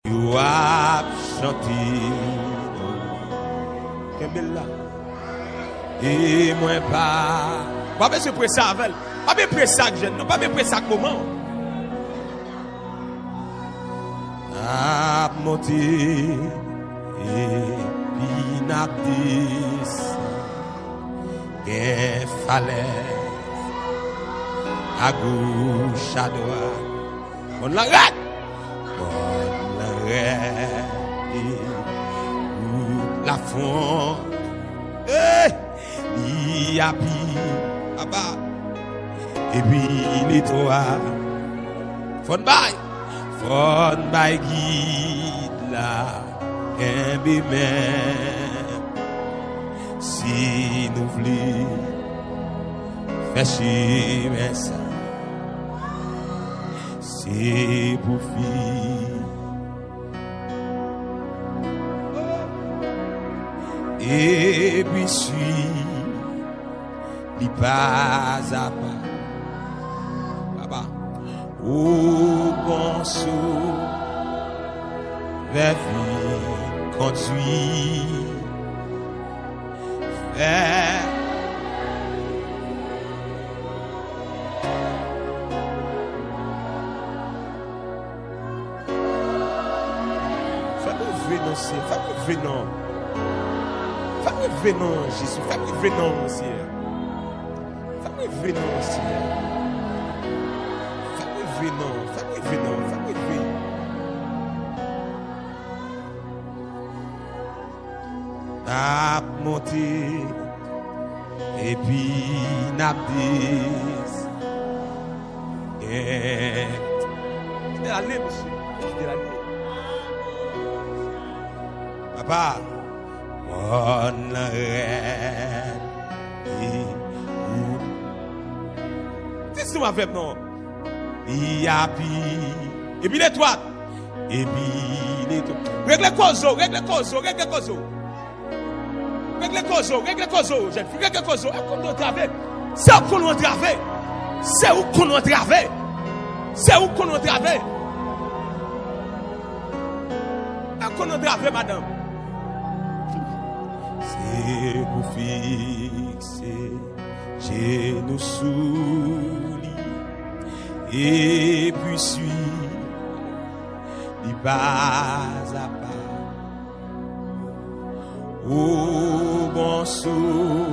You have chanté. Quelle belle là. Et moi pas besoin de prendre ça avec. Pas besoin de prendre ça jeune, non pas besoin de prendre ça moment. A monter et puis n'a des falaises à gauche à droite. On l'arrête. On l'arrête. La fond. Il y a pis. Et puis l'étoile. Fon by guide là. Un même. Si nous voulons faire chier ça. C'est pour fille. Et puis suis li pas à pas. Papa, au bon saut vers vie conduit vers fais-nous venons. Fais-nous venons, Jésus. Fais-nous venons, Seigneur. Fais-nous venons, Seigneur. Fais-nous venons, fais-nous venons, fais-nous venons. N'a monté et puis n'a dit. Allez, monsieur. Papa. On l'arrête. Dis-nous avec nous. Il y a pis. Et puis l'étoile. Et puis l'étoile. Règle les causes. Règle les causes. Règle les causes. Règle les causes. Règle les causes. Règle les causes. C'est où qu'on a travé. C'est où qu'on a travé. C'est où qu'on a travé. C'est où qu'on a travé, madame. C'est pour fixer genoux sous lit et puis suivre les pas à pas au bon saut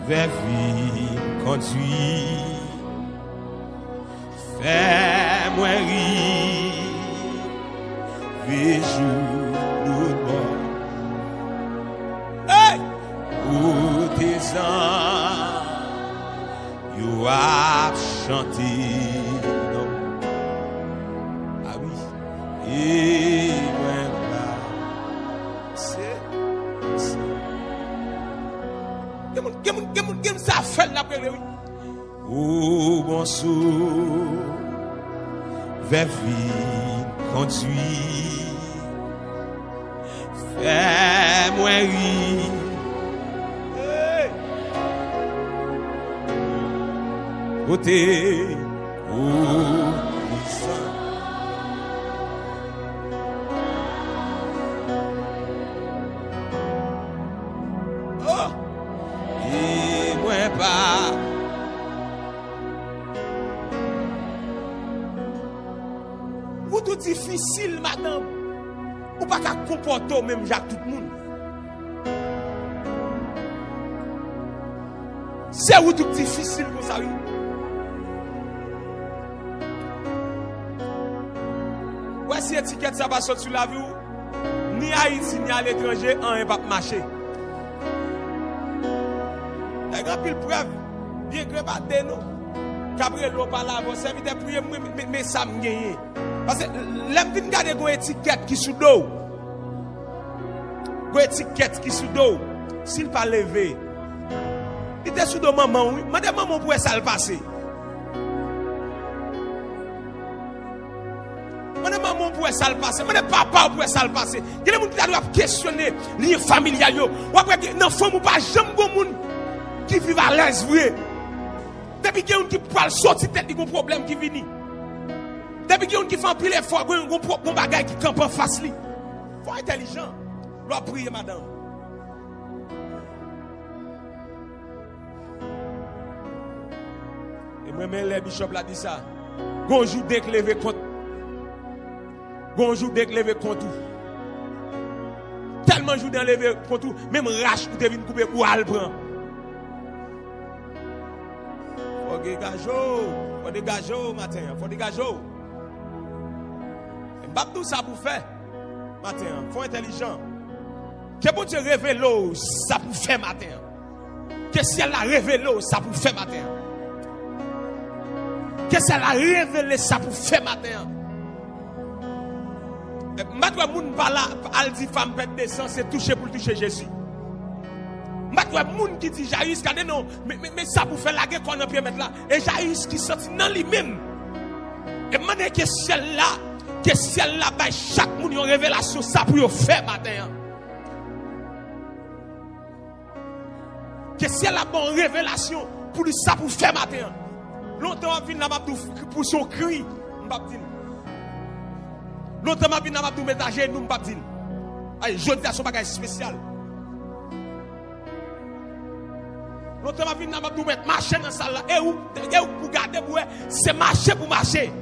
vers vie conduit. Fais-moi rire, jour nous bord. Ou tes ans, you have chanté. Ah oui, et moi c'est. Quel ça fait la paix, oui. Ou bon sou, vers vie conduit. Fais-moi rire. Côté et moi pas vous tout difficile madame ou pas qu'à comporter même Jacques tout le monde c'est où tout difficile comme ça oui. Si étiquette ça va sortir sur la vie ni à Haïti ni à l'étranger on va pas marcher. Les grands pile preuve bien que pas de nous qu'après l'eau par là vous servir de prier mais ça me gagner parce que l'aime vinn garder une étiquette qui sous dos. Une étiquette qui sous dos s'il pas levé. Il était sous dos maman oui, madame maman pourrait ça le passer. Maman pourrait ça le passer, madame papa pourrait ça le passer. Il y a des gens qui doivent questionner les familiales. Ou après, dans femme ou pas, j'aime bon monde qui vivent à l'aise, vrai. Depuis qu'il y a un qui peut sortir tête, il y a un problème qui vient. Depuis qu'il y a qui fait un pile effort, il y a un bagage qui campe en face. Il faut être intelligent. L'on prie, madame. Et moi, les bishops l'a dit ça. Bonjour dès que levé contre. Bonjour dès que levé contre. Tellement jour d'un levé contre tout, même rache pour te venir couper pour al prend. Faut dégager matin, faut dégager. Babdou ça pour faire matin, faut intelligent. Que bon Dieu révèle ça pour faire matin. Que si elle a révélé ça pour faire matin. Que si elle a révélé ça pour faire matin. Matwa moun pa la, al di femme pète de sang, c'est toucher pour toucher Jésus. Matwa moun qui dit Jaïs, kade non, mais ça pour faire la guerre qu'on a pu mettre là. Et Jaïs qui sorti dans lui-même. Et maintenant que celle-là, bah, chaque moun yon révélation, ça pour yon faire matin. Que celle-là, bon révélation, pour lui, ça pour faire matin. Longtemps, on vient là, pour son cri, m'babdine. Longtemps, je vais mettre à genoux, je vais dire. Je dis à son bagage spécial. Longtemps, je vais mettre marcher dans la salle. Et où pour garder, c'est marcher pour marcher.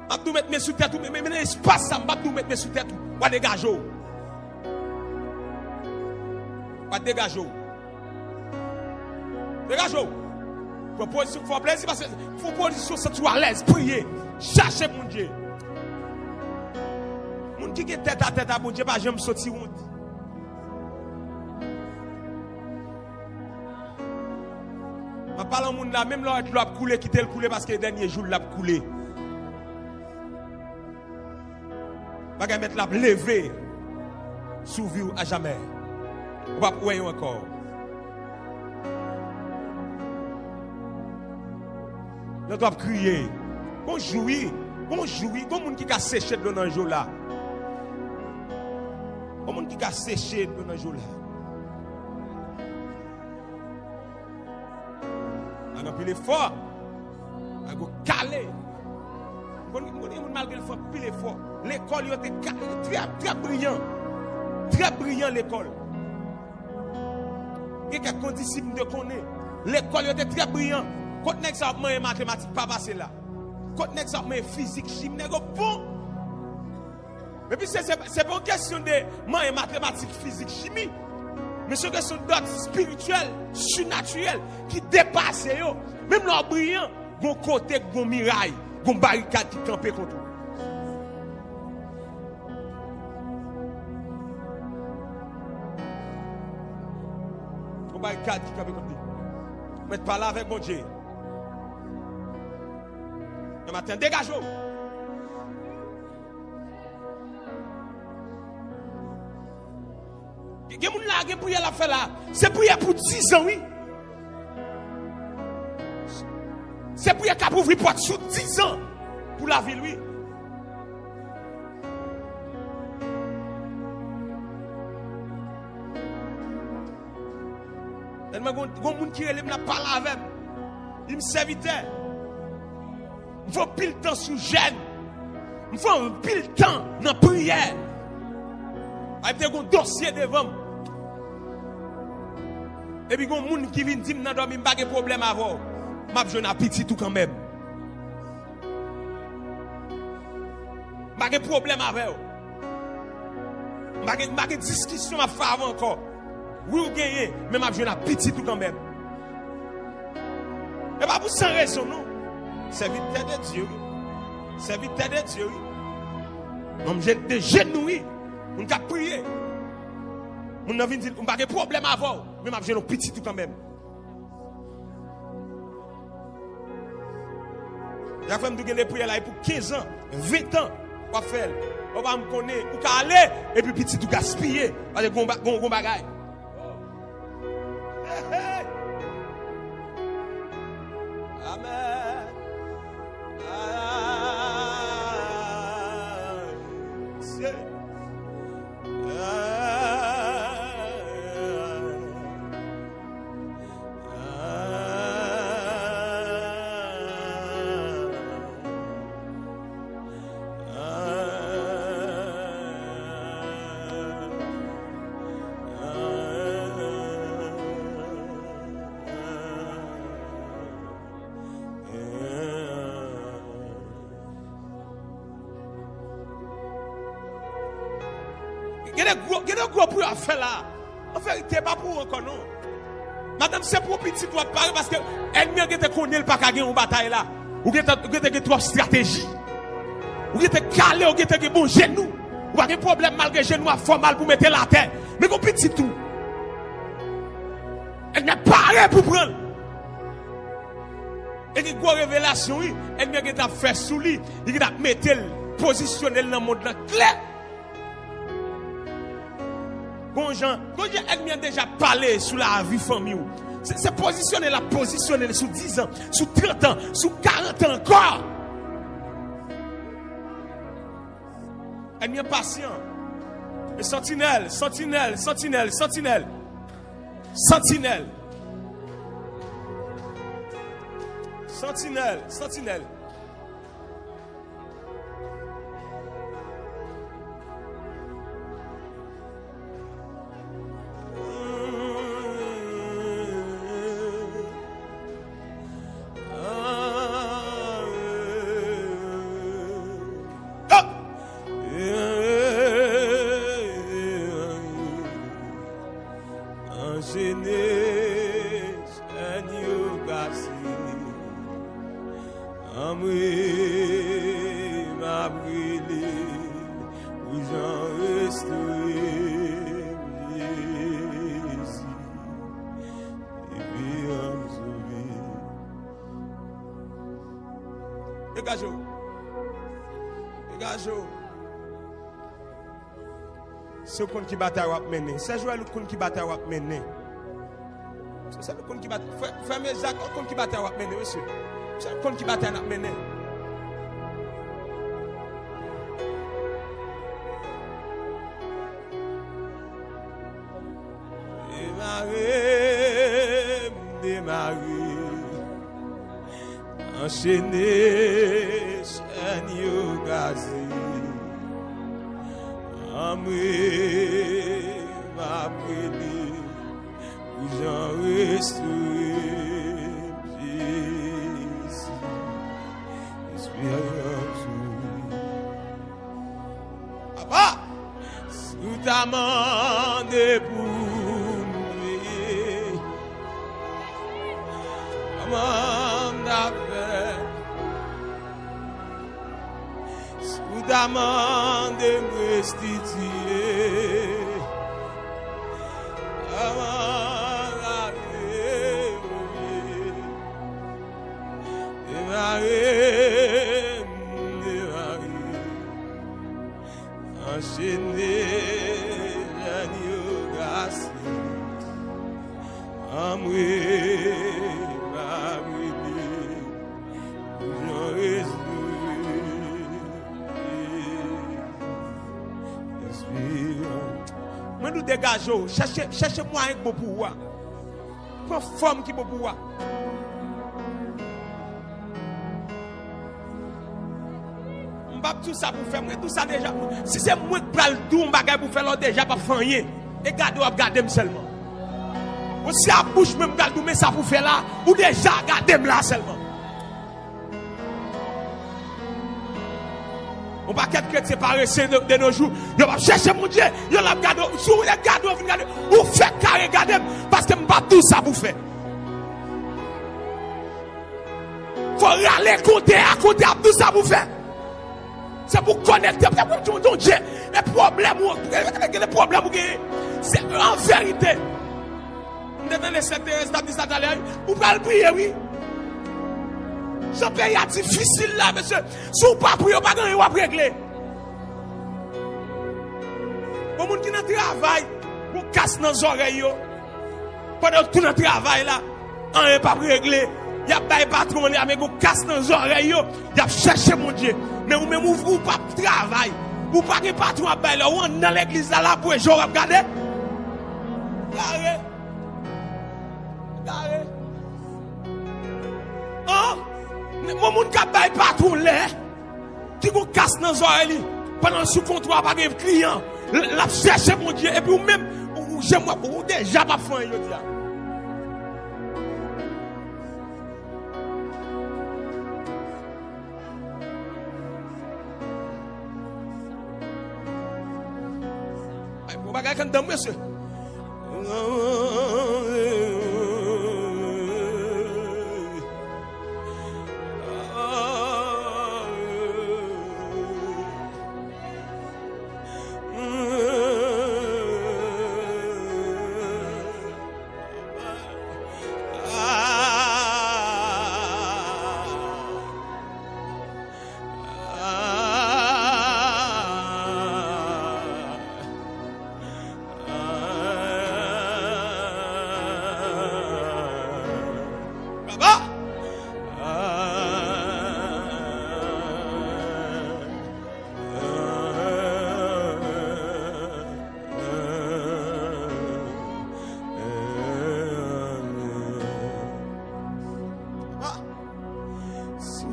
Je vais mettre mes sous tête, mais l'espace, je vais mettre mes sous tête. Je vais dégager. Je vais dégager. Dégagez. Proposition, il faut plaisir parce que faut position ça tu à l'aise, prier, chercher mon Dieu. Mon qui est tête à tête à mon Dieu, pas jamais sortir honte. Je parle au monde là, même là, l'eau a coulé, quitter le couler parce que les derniers jours, l'a coulé. Je vais mettre la lever, survivre à jamais. On va pouvoir encore. Nous devons crier. On jouit. On jouit. Comme on qui a séché dans un jour là. Comme on qui a séché dans un jour là. On a pile fort. On a calé. Malgré le fort, pile fort. L'école était très brillant. Très brillant l'école. Il y a quelques disciples de connaître. L'école était très brillant. Quand on examen mathématiques, pas passer là. Quand on examen physique, chimie, bon. Mais puis c'est pas une question de mathématiques, physique, chimie. Mais c'est une question d'ordre spirituel, surnaturel, qui dépasse. Même leur brillant, bon côté, bon miraille, bon barricade qui campait contre vous. Bon barricade qui campait contre vous. Mettez pas là avec mon Dieu. Le matin, dégagez. Il y a des gens qui ont prié la faire là. C'est prier pour 10 ans, oui. C'est prier qui a ouvert porte sous 10 ans pour la ville, oui. Il y a des gens qui ont parlé avec moi. Il me servitait. Il faut pile temps sous gêne. Il faut pile temps dans la prière. Il y a un dossier devant. Et puis il y a des gens qui viennent dire que je n'ai pas de problème avant. Je n'ai pas de petit tout quand même. Je n'ai pas de problème avec. Je n'ai pas de discussion à faire avant encore. Oui, vous gagnez, mais je n'ai pas de petit tout quand même. Et pas pour sans raison, non. Serviteur de Dieu. Serviteur de Dieu. On j'ai des genoux. On a prié. On a dit on n'a pas de problème avant. Mais j'ai un petit tout quand même. Il y a fait des prières là pour 15 ans, 20 ans. On va faire. On va me connaître. On va aller. Et puis petit tout gaspiller. Parce que on bagaille. Amen. Il y a des gros pour faire là. En vérité, pas pour encore non. Madame, c'est pour petit toi parler parce que ennemi qui te connaît le pas gagner une bataille là. Ou qui te trop stratégie. Ou qui te calé, ou qui te bon genou. Ou pas de problème malgré genou a fort mal pour mettre la terre. Mais qu'on petit tout. Elle n'est pas prête pour prendre. Et qui a révélation, elle n'a pas fait sous lui. Il a mis positionner dans le monde clair. Bon Jean, elle a déjà parlé sur la vie famille. C'est positionner sous 10 ans, sous 30 ans, sous 40 ans encore. Elle est patient. Et sentinelle. Sentinelle. C'est le qui bataille à mener. C'est le qui bataille à mener. C'est le qui bataille. Frère Jacques, le qui bataille à mener, monsieur. C'est le qui bataille à mener. Démarrer. Enchaîner, chaîne gazé. Amé, ma brûlé, où j'en resterai, Jésus, espérance. Papa, sous ta main de bouclier, comment d'affaires, sous ta main de restituer. Enchaîné, l'agneau glacé, amoué, ma brûlé, j'en moi nous dégageons, cherchez moi un beau pouvoir. Prends forme qui beau pouvoir. Tout ça pour faire, tout ça déjà. Si c'est moi qui parle tout, on va pour faire déjà pas faire rien. Et regardez seulement. Si à bouche même garde mais ça pour faire là, ou déjà regardez là seulement. On va qu'être chrétien paresseux de nos jours. On va chercher mon Dieu. On va regarder. Si vous regardez, vous faites carré regarder parce que je ne pas tout ça pour faire. Il faut aller côté à tout ça pour faire. C'est pour connecter. Ton Dieu, les problèmes, c'est en vérité. Vous devez laisser ça à l'air. Vous pouvez le prier, oui. Ce pays est difficile là, monsieur. Si vous ne priez pas, vous ne pouvez pas régler. Pour les gens qui ne travaillent, vous cassez dans les oreilles. Pendant tout le travail là, on n'est pas réglé. Il y a des patrons, mais vous cassez dans les oreilles. Il y a cherché mon Dieu. Mais vous même vous pas travail. Vous pas de patron à bailler. Ou dans l'église là pour les gens regarder. Regardez. Oh, mon monde qui baille patron là, qui vous casse dans les oreilles. Pendant sous contrôle pas de client. La chercher mon Dieu. Et puis vous même, j'aime moi, vous déjà pas faire. bagage quand dans monsieur.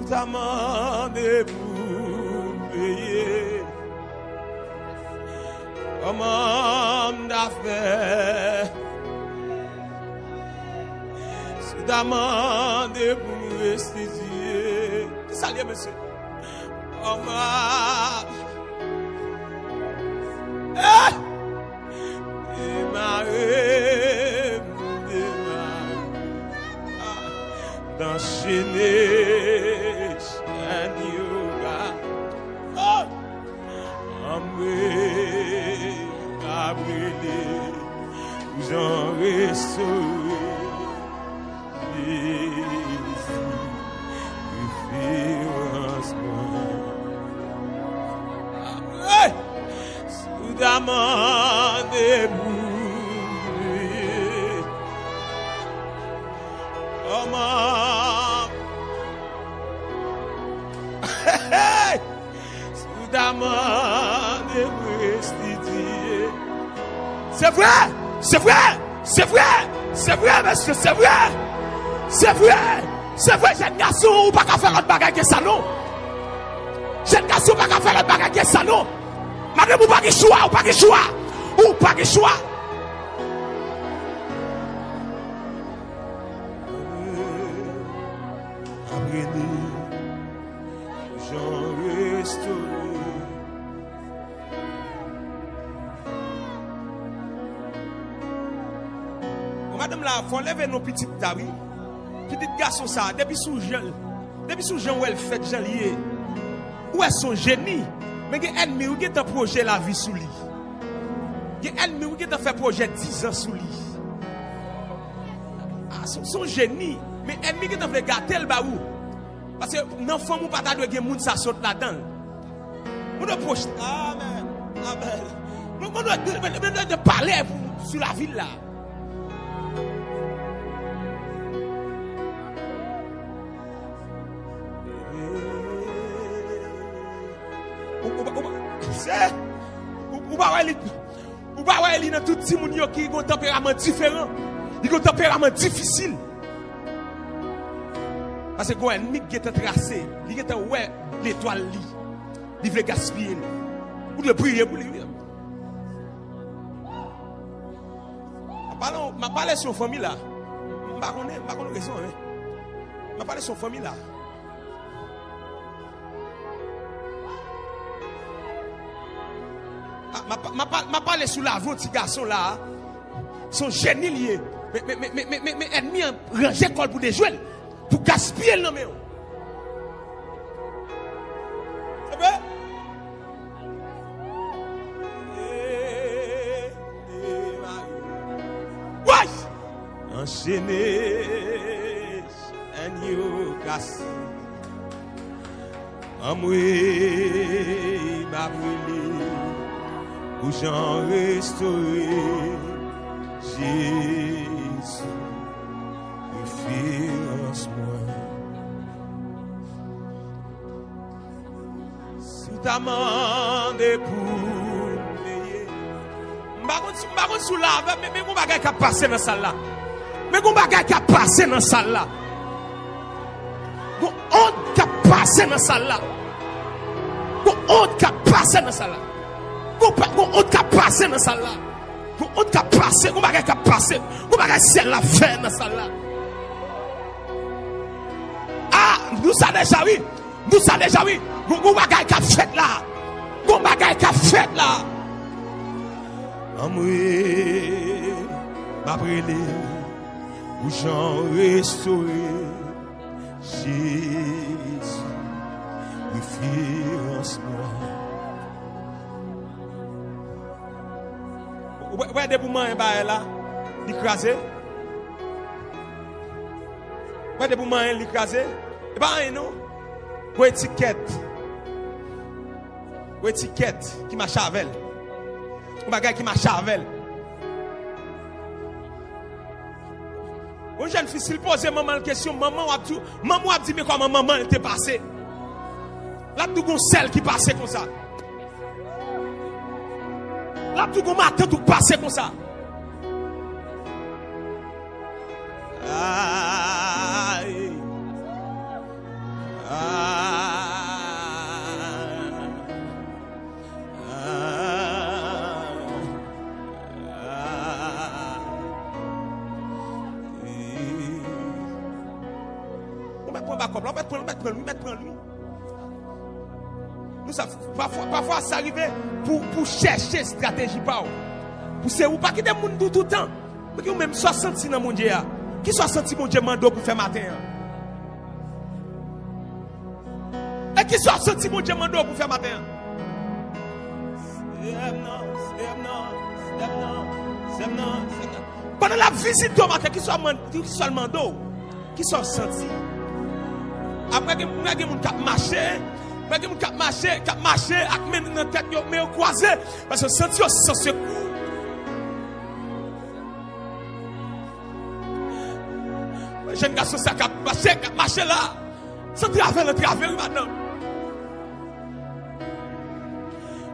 Demandé pour payer comme homme d'affaires, si demandé pour restituer, qui ça lié, monsieur? Oh d'enchaîner. J'en restauré Jésus, référence moi. Sous demandé bouillé, comment sous demandé restituer. C'est vrai! C'est vrai, c'est vrai, c'est vrai, monsieur, c'est vrai, c'est vrai, c'est vrai, jeune garçon, ou pas qu'à faire l'autre bagage que ça, non. Jeune garçon, ou pas qu'à faire l'autre bagage que ça, non. Madame, ou pas de choix, ou pas de choix, ou pas de choix. Après nous, j'en restaure. Madame là, faut lever nos petites taris. Petit garçon ça, depuis sous Jean où elle fait Jean lié. Où est son génie? Mais il y a un ennemi qui a un projet la vie sous lui. Il y a un ennemi qui a fait projet 10 ans sous lui. Ah, son génie. Mais ennemi qui a fait gâter le baou. Parce que non femme ou pas ta doit moun ça saute là-dedans. On doit projeter. Amen. Amen. On doit parler sur la ville là. Ou pas ouais dans tout petit monde qui a un tempérament différent, il a un tempérament difficile. Parce que quand un ennemi qui est tracé, il est ouais l'étoile li, il veut gaspiller. Ou de prier pour lui. Je parle sur famille là. Je ne connais pas raison. Je parle sur famille là. Ma parle sur la voix de garçon là. Son génie lié. Mais ennemi a rangé col pour des jouets. Pour gaspiller le nom. C'est vrai? Ouais! Enchaîné. Agneau cassé. Amoué, m'a brûlé. Où j'en restauré Jésus, référence moi. Si t'as demandé pour payer, m'bagone sous la, mais mon bagage qui a passé dans la salle là. Mais mon bagage qui a passé dans la salle là. Mon honte qui a passé dans la salle là. Mon honte qui a passé dans la salle là. Mon honte qui a passé dans la salle là. Mon honte qui a passé, mon bagage qui a passé. Mon bagage c'est la fin dans la salle là. Ah, nous ça déjà oui. Nous ça déjà oui. Mon bagage qui a fait là. Mon bagage qui a fait là. Amoué, m'a brûlé, ou j'en restauré, Jésus, référence moi. Ouais, des moments là, l'écrasé. Ouais, des moments l'écrasé. Et ben non. Ouais, étiquette. Ouais, étiquette qui m'a chavel. Un bagage qui m'a chavel. Une jeune fille, s'il pose maman une question, maman a dit, mais comment maman était passée? Là, tout le sel qui passait comme ça. Là, tout le matin, tout passait comme ça. Aïe. On va prendre lui. Nous savons, parfois ça arrive pour chercher stratégie pour c'est ou pas qui des monde tout le temps. Mais qui même 60 dans mon Dieu. Qui 60 mon Dieu mando pour faire matin. Et qui 60 mon Dieu mando pour faire matin. Pendant la visite de matin qui soit le mando, qui soit senti. Après, il y a des gens qui marchent, avec mes dans tête, mais croisé, parce que senti sans secours. Jeune garçon, ça qui marché là, sans travers maintenant.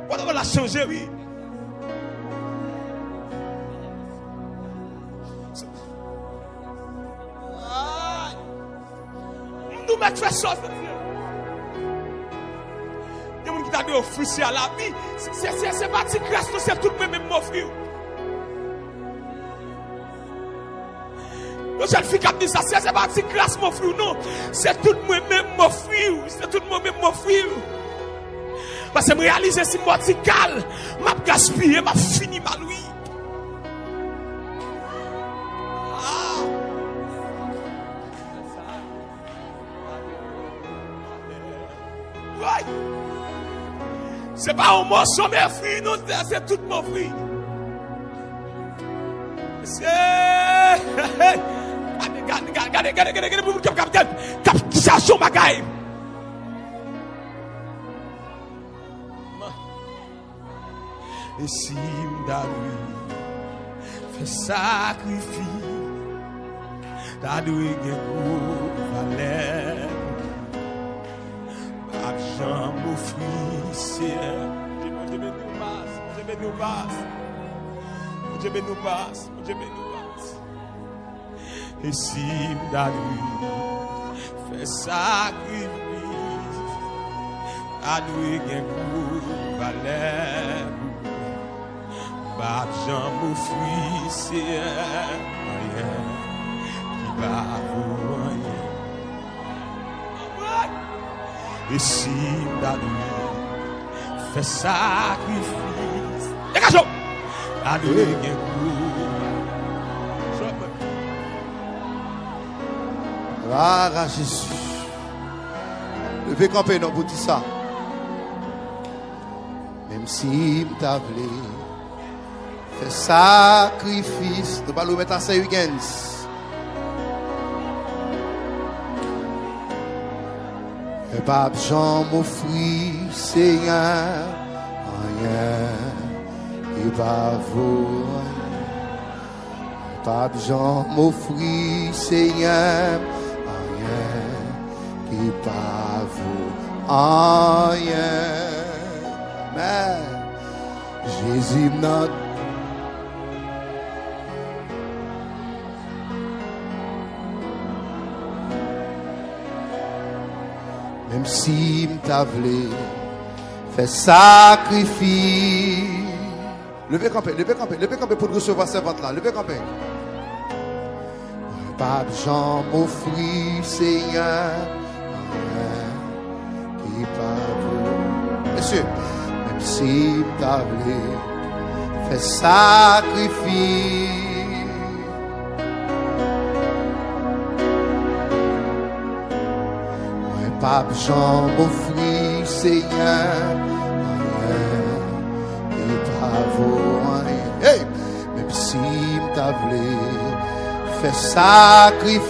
Voilà, on l'a changé, oui. Nous mettons fait chose. Il y a des gens qui t'a dit officier à la vie. C'est pas si grâce, c'est tout le même m'offrir. Nos jeunes filles qui disent ça, c'est pas si grâce m'offrir, non. C'est tout le même m'offrir. C'est tout le même m'offrir. Parce que je réalise si moi je calme, je gaspille, je finis ma lui. C'est pas un morceau, mais fruit, non, c'est tout mon fruit. C'est. Regardez, vous capitaine, captation bagaille. Et si m'dalui fait sacrifice, t'adoué gen valeur. Jean m'offrit, c'est Dieu nous passe. Et si m'dalui fait sacrifice, t'adoué gen valeur. Jean m'offrit, c'est rien qui va vous rien. Et si David fait sacrifice, dégage-le. David est Ah, Jésus. Levez camper dans pour dire ça. Même si m't'a voulu fait sacrifice, nous allons mettre à ces week-ends. Et pas besoin m'offrir, Seigneur, rien qui va vous. Pas besoin m'offrir, Seigneur, rien qui va vous. Rien. Mais Jésus n'a même si m't'a voulu fait sacrifice. Levez camper pour recevoir cette vente là. Levez camper. Pas besoin m'offrir, Seigneur, qui pas vous. Monsieur, même si m't'a voulu fait sacrifice. Moi, pas besoin m'offrir, Seigneur, et pas vous rien. Hey! Même si m't'a voulu faire sacrifice.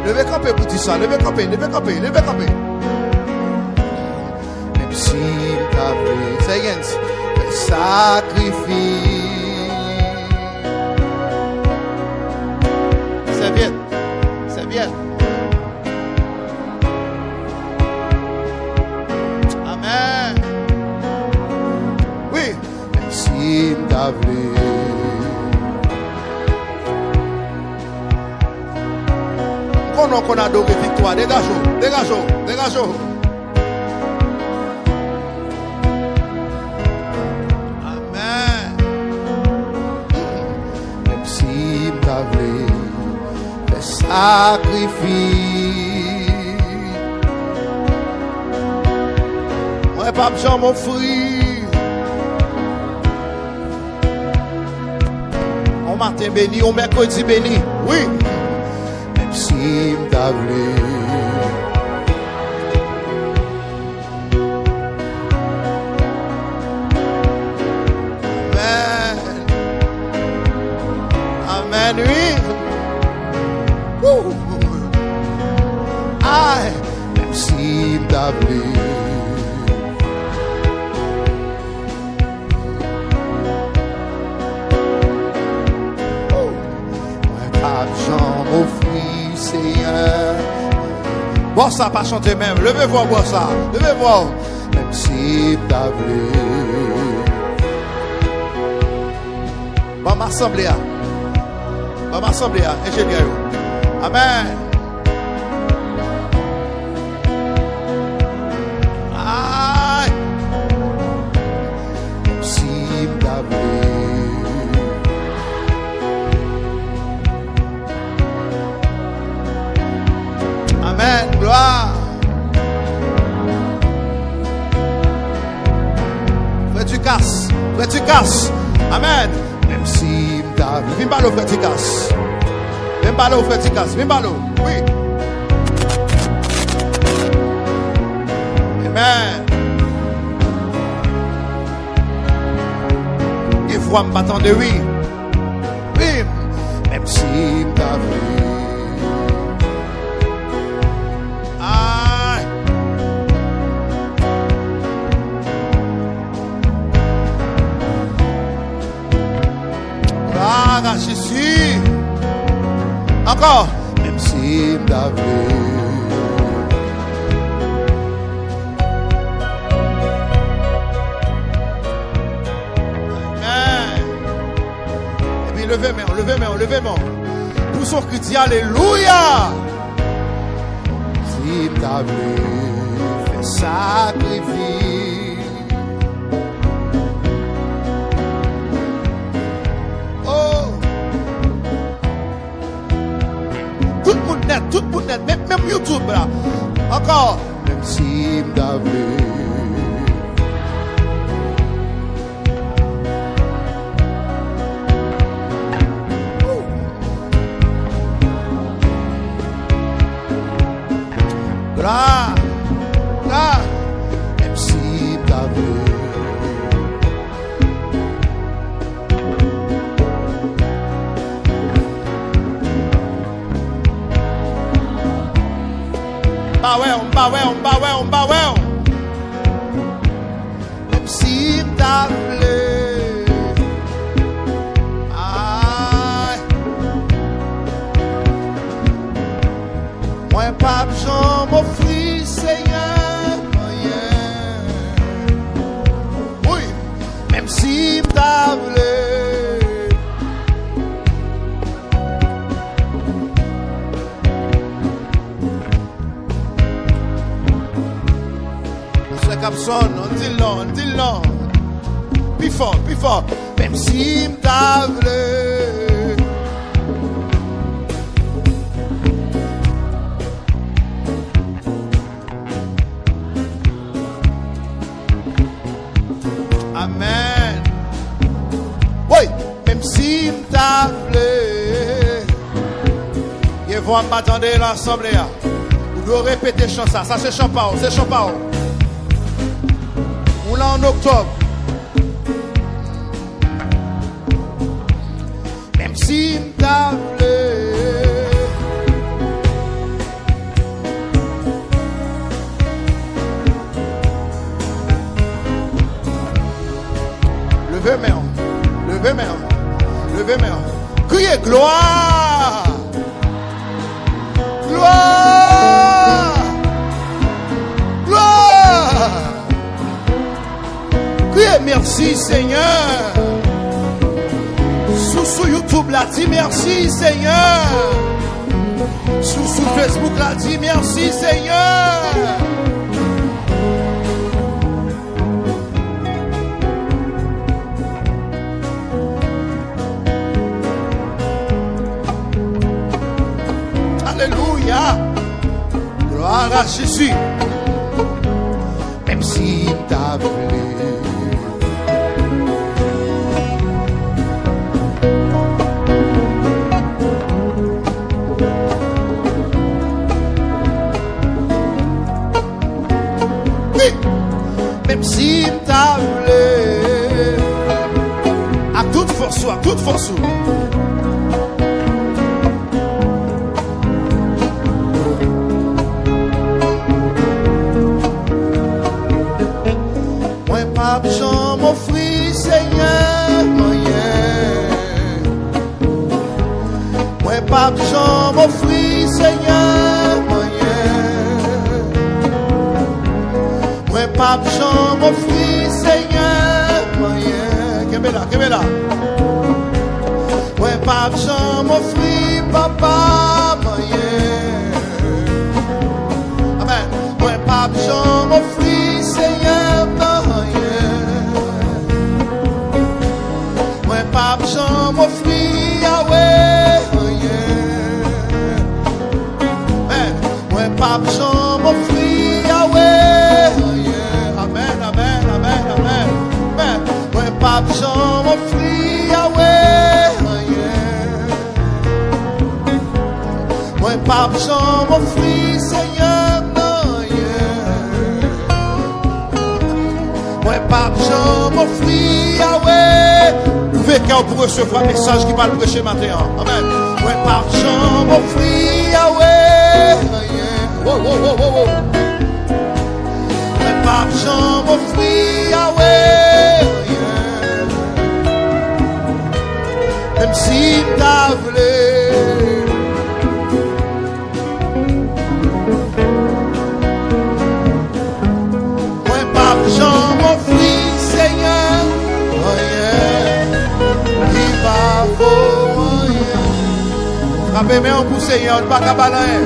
Levez camper pour dire ça, levez camper, levez camper, levez camper. Même si t'as vu, say again, le sacrifice. Serviette, serviette. Amen. Oui, même si t'as vu. Qu'on a adoré victoire, dégageons, dégageons, dégageons. Amen. Même si t'as voulu faire sacrifice, moi pas besoin m'offrir. On matin béni, on mercredi béni, oui. Si t'as voulu. Amen. Amen, oui. Aïe, même si t'as voulu. Moi, pas besoin m'offrir. Seigneur, bon ça pas chanter même, levez-vous voir ça, levez-vous, même si t'as voulu. Bon m'assembler, ingénieur. Amen. Aïe, même si t'as voulu. Amen, gloire. Frère tu casses, frère tu casses. Amen. Même si m't'a vu, viens ballot frère tu casses. Viens ballot frère tu casses, viens ballot. Oui. Amen. Et voix m'attend de oui. Oui. Même si m't'a vu. Jésus, encore, même si m't'a vu. Amen. Et puis levez main, levez main, levez main. Pour son cri, dit alléluia. Si m't'a vu, fais sacrifice. Tout le monde net, même YouTube là. Encore. Même si m't'a vu. Là, même si m't'a vu. On bat ouais. Même si t'as voulu. Aïe. Moi pas besoin m'offrir, Seigneur. Oui, même si t'as voulu. Capson, on dit non. Plus fort. Même si m't'a voulu. Même si m'ta vle, et vous m'attendez l'assemblée. Vous devez répéter chant ça. Ça c'est chant pas, c'est chant pas. On l'a en octobre. Même si m'ta vle, levez main, levez main, levez main. Criez gloire, gloire, gloire. Criez merci Seigneur. Sous YouTube là, dit merci Seigneur. Sous Facebook là, dit merci Seigneur. Alléluia. Gloire à Jésus. Même si t'as voulu. Même si t'as voulu. À toute force, à toute force. Jean m'offrit Seigneur moyen. Moi pas Jean m'offrit Seigneur moyen. Moi pas Jean m'offrit Seigneur moyen. Qu'est-ce là? Moi pas Jean m'offrit papa moyen. Amen. Moi pas Jean m'offrit Seigneur moyen. Pape Jean m'offrit Yahweh, moi Pape Jean m'offrit Yahweh, amen, amen, amen, amen, moi Pape Jean m'offrit Yahweh, moi Pape Jean m'offrit Seigneur, moi Pape Jean m'offrit Yahweh. Levez cœur pour recevoir un message qui va le prêcher maintenant. Amen. Ouais, par Jean m'offrit Yahweh. Oh, oh, oh, oh, oh. Ouais, par Jean m'offrit Yahweh. Même si t'as voulu. Ouais, par Jean m'offrit Seigneur. Oh, yeah. Frappez main pour Seigneur, pas qu'à balayer.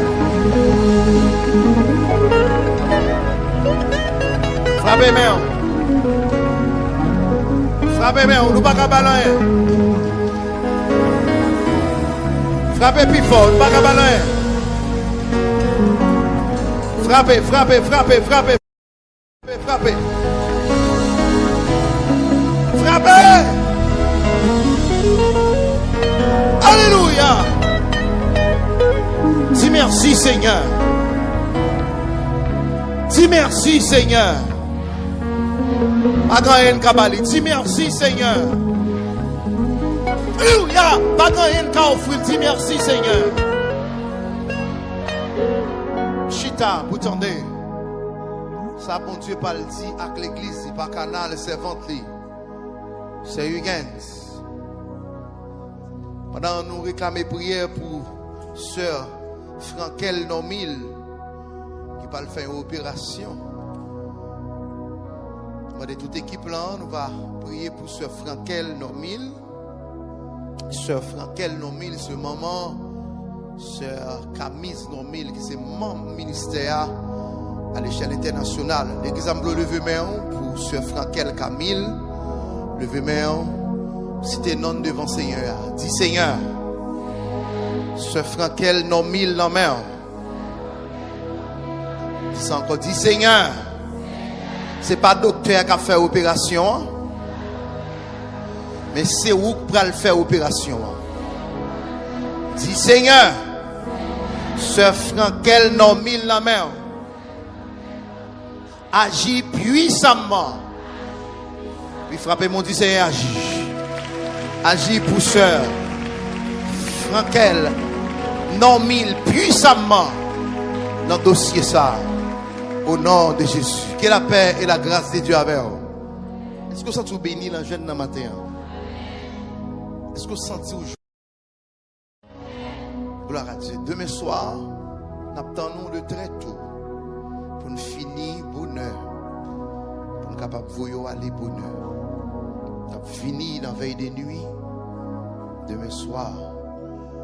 Frappez main. Frappez main, nous pas qu'à balayer. Frappez plus fort, pas qu'à balayer. Frappez, frappez, frappez, frappez. Frappez. Frappez. Alléluia. Dis merci Seigneur. Dis merci Seigneur. Pas Kabali. Dis merci Seigneur. Alléluia. Pas offrir. Dis merci Seigneur. Chita, vous entendez? Ça bon Dieu pas le dit avec l'église, pas canal servante li. C'est Huygens. Pendant nous réclamer prière pour sœur Frankel Nomil qui va faire une opération. De toute équipe là, nous va prier pour sœur Frankel Nomil. Sœur Frankel Nomil, ce moment, sœur Camise Nomil, qui c'est membre ministère à l'échelle internationale. L'exemple levé main pour sœur Frankel Camille. Levé main. Cité non devant Seigneur. Dis Seigneur. Sœur Frankel Nomil non main. Dis encore. Dis Seigneur. C'est pas docteur qui a fait opération. Mais c'est où que pour le faire opération. Dis Seigneur, Sœur Frankel Normil la mer. Agis puissamment. Puis frappez mon dit Seigneur, agis. Agis pour Sœur Frankel Normil puissamment dans le dossier ça. Au nom de Jésus. Que la paix et la grâce de Dieu avec vous. Est-ce que vous sentez béni la jeune dans matin? Est-ce que vous sentez aujourd'hui? Gloire à Dieu. Demain soir, nous attendons de très tôt pour nous finir bonheur. Pour nous capables de voyer aller bonheur. Nous avons fini dans la veille de nuit. Demain soir,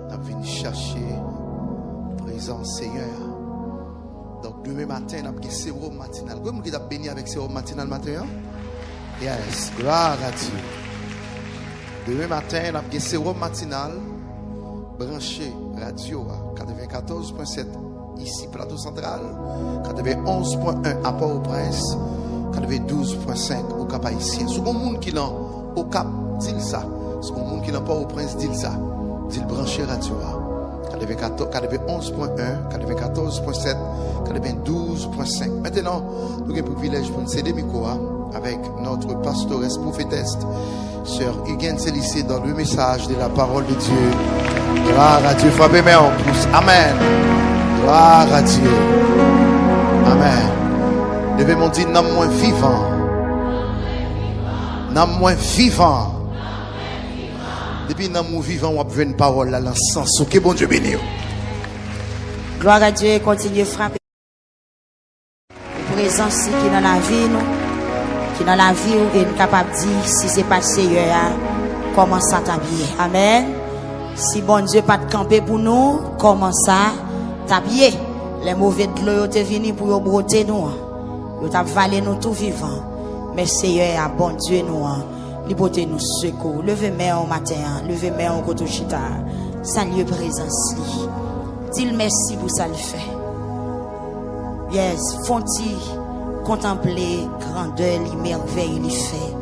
nous avons venu chercher la présence Seigneur. Donc demain matin, nous avons un sérum matinal. Vous avez béni avec sérum matinal matin? Yes, gloire à Dieu. Demain matin, nous avons un sérum matinal. Branché radio à 94.7 ici plateau central, 91.1 à Port-au-Prince, 92.5 au Cap Haïtien. C'est un monde qui est au Cap, dit ça. C'est un monde qui est Port-au-Prince, dit ça. Dit branché radio à 91.1, 94.7, 92.5. Maintenant, nous avons le privilège pour nous céder micro avec notre pastoresse prophétesse, Sœur Huguette Célicée, dans le message de la parole de Dieu. Gloire à Dieu. Frappez mes en pouce. Amen. Gloire à Dieu. Amen. Levez mon dit, non moins vivant. Non moins vivant. Depuis non moins vivant, on a une parole à l'encens. Ok, bon Dieu béni. Gloire à Dieu. Continue à frapper. Présence qui est dans la vie, nous. Qui dans la vie, ou est capable de dire, si c'est pas Seigneur, comment ça t'habiller. Amen. Si bon Dieu pas de camper pour nous, comment ça t'habiller. Les mauvais de l'eau sont venus pour nous broter nous. Ils ont valé nous tout vivant. Mais Seigneur a bon Dieu nous. Liberté nous secours. Levez-moi au matin. Levez-moi au côté chita. Salut présence. Dis merci pour ça le fait. Yes, font-ils contempler grandeur, les merveilles, les faits.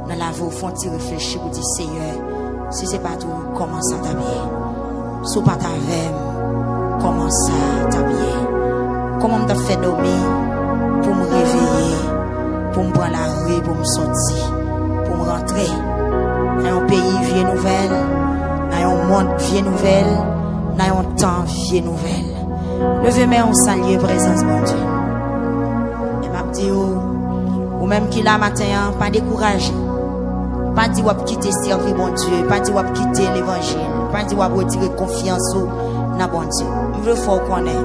Dans la vie, font-ils réfléchir pour dire Seigneur, si c'est pas tout, comment ça t'habiller? Si pas ta veille, comment ça t'habiller? Comment m't'a fait dormir pour me réveiller, pour me prendre la rue, pour me sortir, pour me rentrer dans un pays vie nouvelle, dans un monde vie nouvelle, dans un temps vie nouvelle. Levez-moi en saluer présence mon Dieu. Et m'a dit ou même qui là matin pas découragé. Pas dit ou quitter servir bon Dieu, pas dit ou quitter l'évangile, pas dit ou retirer confiance dans bon Dieu. Il veut faut connaître.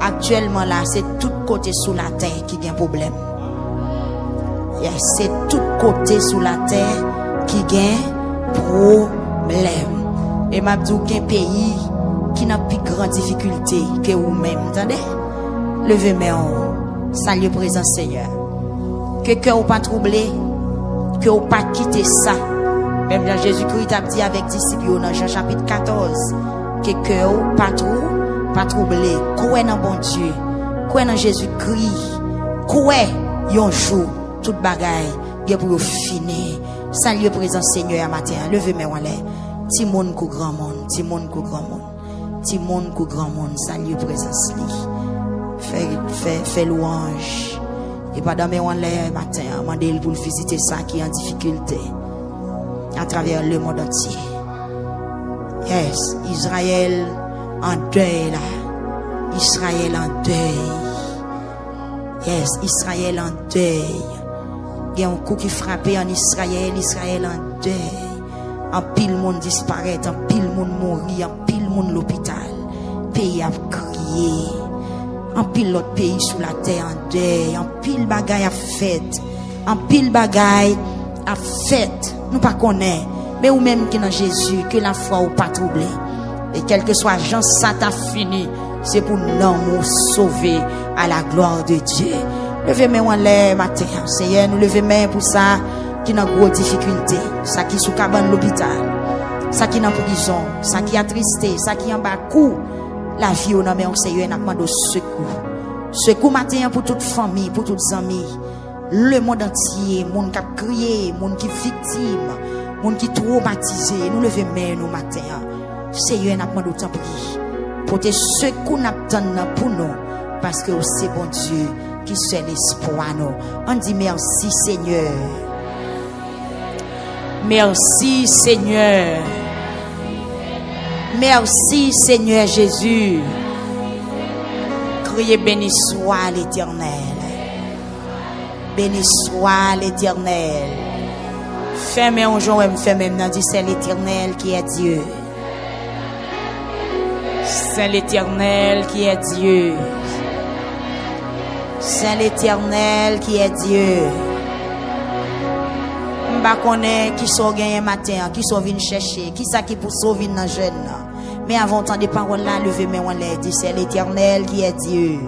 Actuellement là, c'est tout côté sous la terre qui a un problème. Yes, c'est tout côté sous la terre qui a un problème. Et m'a dit qu'un pays qui n'a plus grande difficulté que vous-même, entendez? Levez-moi en salut présent Seigneur. Que cœur ou pas troublé, que ou pas quitter ça. Même dans Jésus-Christ a dit avec disciples dans Jean chapitre 14, que cœur ou pas troublé, croyez dans bon Dieu, croyez dans Jésus-Christ, croyez un jour toute bagaille, bien pour finir. Salut présent Seigneur à matin. Levez-moi en l'air. Ti monde ku grand monde, ti monde ku grand monde. Ti monde ku grand monde, salut présence li. Fait louange. Et pas dans mes en l'air matin, mandel pour visiter ça qui est en difficulté à travers le monde entier. Yes, Israël en deuil là. Israël en deuil. Yes, Israël en deuil. Il y a un coup qui frappait en Israël, Israël en deuil. En pile monde disparaît, en pile monde mourir, en pile monde l'hôpital. Pays a crié. En pile l'autre pays sous la terre en deuil. En pile bagaille a fait. En pile bagaille a fait. Nous pas connaît. Mais ou même qui dans Jésus, que la foi ou pas troublé. Et quel que soit Jean, ça t'a fini. C'est pour nous sauver à la gloire de Dieu. Levez-moi en l'air matin. Seigneur, nous levez-moi pour ça qui n'a gros difficulté. Ça qui sous cabane l'hôpital. Ça qui dans prison. Ça qui a tristé. Ça qui en bas coup. La vie au nom de Seigneur n'a pas de secours. Secours matin pour toute famille, pour toutes amis. Le monde entier, monde qui a crié, monde qui est victime. Moun qui traumatisé, nous lever main nous matin. Seigneur, n'a pas d'autant prier. Pour te secours n'a pour nous parce que c'est bon Dieu qui fait l'espoir nous. On dit merci Seigneur. Merci Seigneur. Merci Seigneur Jésus. Criez béni soit l'Éternel. Béni soit l'Éternel. Fermez un jour et me fermez maintenant. Dit c'est l'Éternel qui est Dieu. C'est l'Éternel qui est Dieu. C'est l'Éternel qui est Dieu. M'ba connaît qui sont gagné matin, qui sont venus chercher, qui ça qui pour sauver dans jeune. Mais avant tant des paroles là, levez mes mains là, dit c'est l'Éternel qui est Dieu.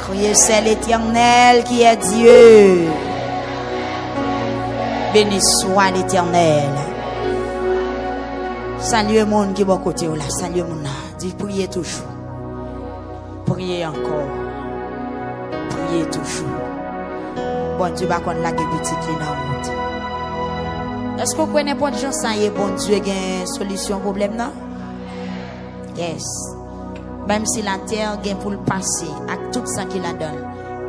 Criez c'est l'Éternel qui est Dieu. Béni soit l'Éternel. Salut monde qui est bon côté là, salut mon là. Dis priez toujours. Priez encore. Priez toujours. Bon Dieu va connaître la petite qui dans honte. Est-ce que vous connaissez bon Dieu ça y est bon Dieu a une solution problème là? Yes. Même si la terre gain pour le passer avec tout ça qu'il a donné,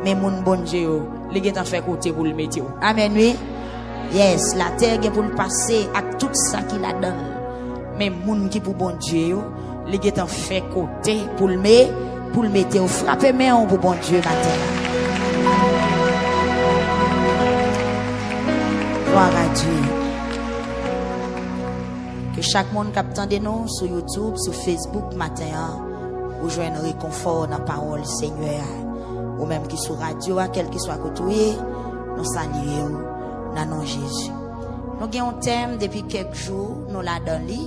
mais mon bon Dieu, il gain fait côté pour le mettre. Amen oui. Yes, la terre gain pour le passer avec tout ça qu'il a donné. Mais moun qui pour bon Dieu, il gain fait côté pour le mettre, frapper main pour bon Dieu matin. Gloire à Dieu. Que chaque monde qui attend de nous sur YouTube, sur Facebook matin, ou joindre un réconfort dans la parole Seigneur, ou même qui sur radio, quel qu'il soit côté, nous saluons dans nom Jésus. Nous avons un thème depuis quelques jours, nous l'avons donné,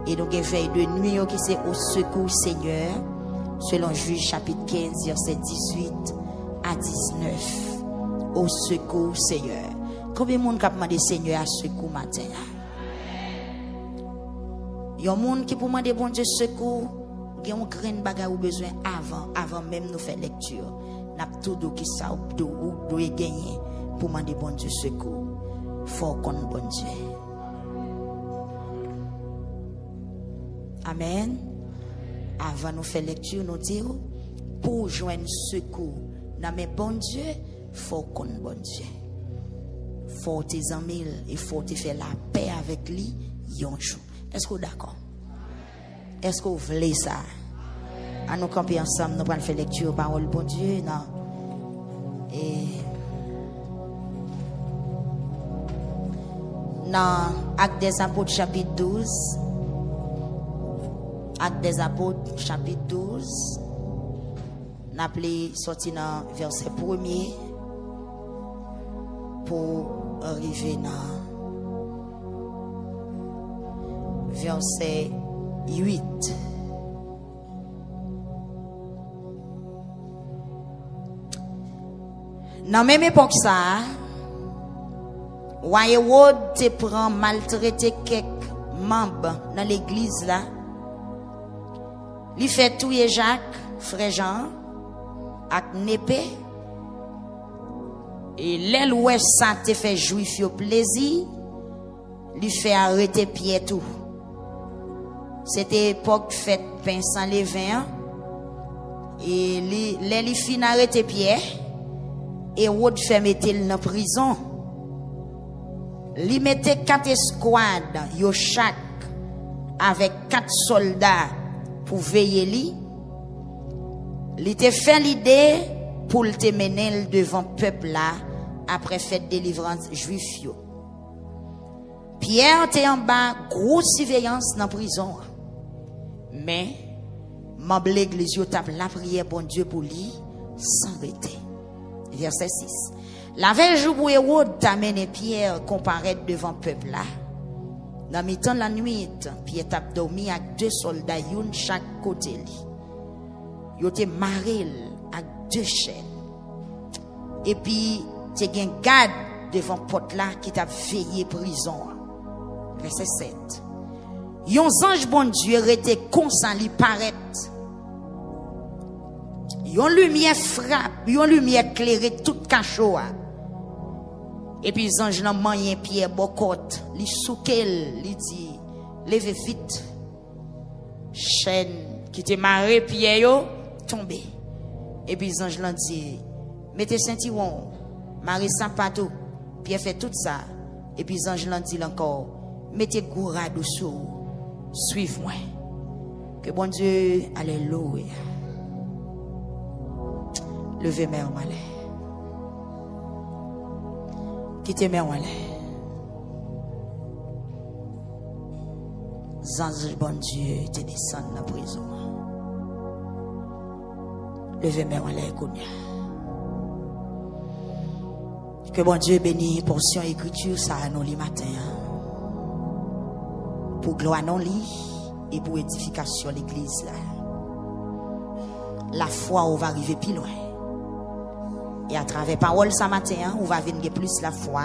et nous avons veille de nuit qui c'est au secours Seigneur, selon Juge chapitre 15, verset 18 à 19. Au secours Seigneur. Combien de monde qui a demandé Seigneur à secours matin? Il y a des gens qui pour demander bon Dieu secours, il y a un grain de bagage ou besoin avant même nous faire lecture. N'a tout do qui ça ou gagner pour demander bon Dieu secours. Faut qu'on bon Dieu. Amen. Avant nous faire lecture, nous disons pour joindre secours dans mes bon Dieu, faut qu'on bon Dieu. Faut tes amis et faut te faire la paix avec lui un jour. Est-ce que vous êtes d'accord? Est-ce que vous voulez ça? À nous camper ensemble, nous allons faire lecture parole bon Dieu. Non. Et dans Actes des Apôtres chapitre 12. Actes des Apôtres chapitre 12. Nous appelons sorti dans verset 1er pour arriver dans verset 8. Dans la même époque ça, Hérode te prend maltraiter quelques membres dans l'église là. Il fait tuer Jacques, frère Jean, avec Népé. Et l'aile ouest ça te fait juif au plaisir. Il fait arrêter Pierre tout. C'était époque fête pain sans levain. Et il fin arrêter Pierre. Et Hérode fait mettre dans la prison. Il mettait 4 escouades, yo chaque avec 4 soldats pour veiller lui. Il te fait l'idée pour te mener devant peuple là après fête délivrance juif yo. Pierre était en bas, grosse surveillance dans la prison. Mais membre l'église yo tape la prière bon Dieu pour lui sans arrêter. Verset 6. La veille jour où Hérode t'a mené Pierre comparaître devant peuple là. Dans mi temps la nuit, Pierre t'a dormi avec 2 soldats, une chaque côté li. Yo te maré avec 2 chaînes. Et puis te gen garde devant porte là qui t'a veillé prison. Verset 7. Yon ange bon Dieu était constant li paraît. Yon lumière frappe, yon lumière éclairé tout cachot. Et puis ange nan manyen Pierre bokot, li soukel, li dit levez vite. Chaîne qui te marré Pierre yo tombé. Et puis ange lan dit mettez ceinturon, marré sapato. Pierre fait tout ça. Et puis ange lan dit encore mettez gourade sous. Suivez-moi. Que bon Dieu, alléluia. Levez mes en l'air. Quittez mes en l'air. Ange bon Dieu te descend dans la prison. Levez mes en l'air, Kounia. Que bon Dieu bénisse portion écriture ça à nous les matins. Pour gloire non lit et pour édification l'église là. La foi on va arriver plus loin. Et à travers parole ça matin, on va venir plus la foi.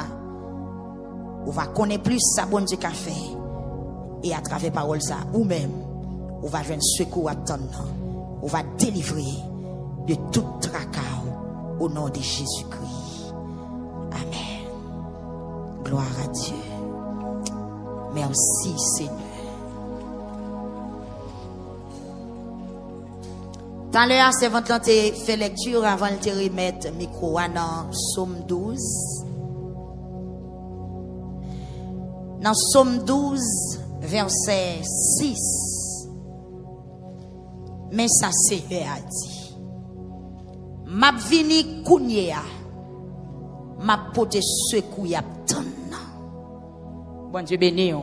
On va connaître plus ça bon Dieu qu'a fait. Et à travers parole ça ou même on va joindre secours à attendre. On va délivrer de tout tracas au nom de Jésus-Christ. Amen. Gloire à Dieu. Merci Seigneur. Dans l'heure, c'est avant de faire lecture, avant de te remettre micro dans Somme 12. Dans Somme 12, verset 6. Mais ça Seigneur a dit. M'a vini kounye m'a pote secours y a tant. Bon Dieu béni.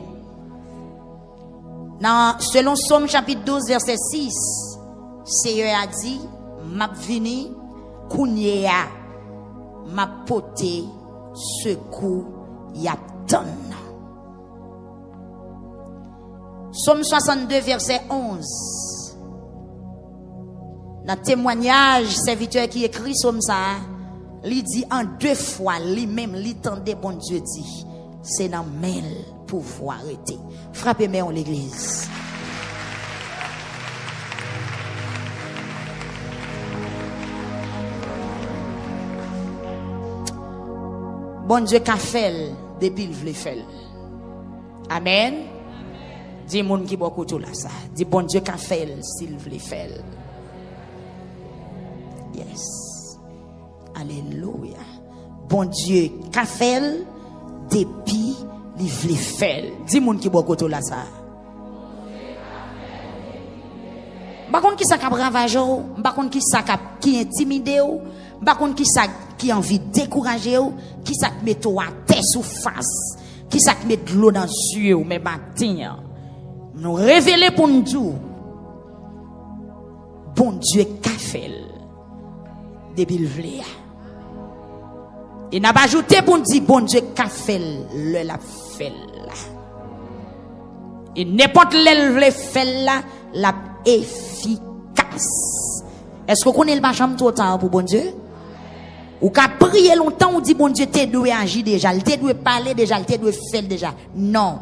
Selon Somme chapitre 12 verset 6, Seigneur a dit, m'a vini kounye m'a pote secours y a tant. Somme 62 verset 11. Dans témoignage, serviteur qui écrit Somme ça, il dit en deux fois, lui-même, l'entendait bon Dieu dit, c'est dans main pouvoir arrêter. Frappez-moi en l'église. Bon Dieu qu'a fait depuis il veut faire. Amen. Dis moun qui beaucoup tout là ça. Dis bon Dieu qu'a fait s'il veut faire. Yes. Alléluia. Bon Dieu qu'a fait depuis il veut faire. Dis moun qui beaucoup tout là ça. Par contre qui ça cap ravager ou, par contre qui ça qui intimider ou, par contre qui ça qui envie décourager ou, qui ça met toi à terre sous face, qui ça met de l'eau dans les yeux ou mais matin. Nous révéler pour nous dire bon Dieu qu'a fait depuis le vle. Et n'a pas ajouté pour nous dire bon Dieu qu'a fait le la fait là. Et n'importe le vle fait là la efficace. Est-ce que vous connaissez le machin tout temps pour bon Dieu? Ou qu'a prié longtemps ou dit bon Dieu t'es doué agir déjà, t'es doué parler déjà, t'es doué faire déjà. Non.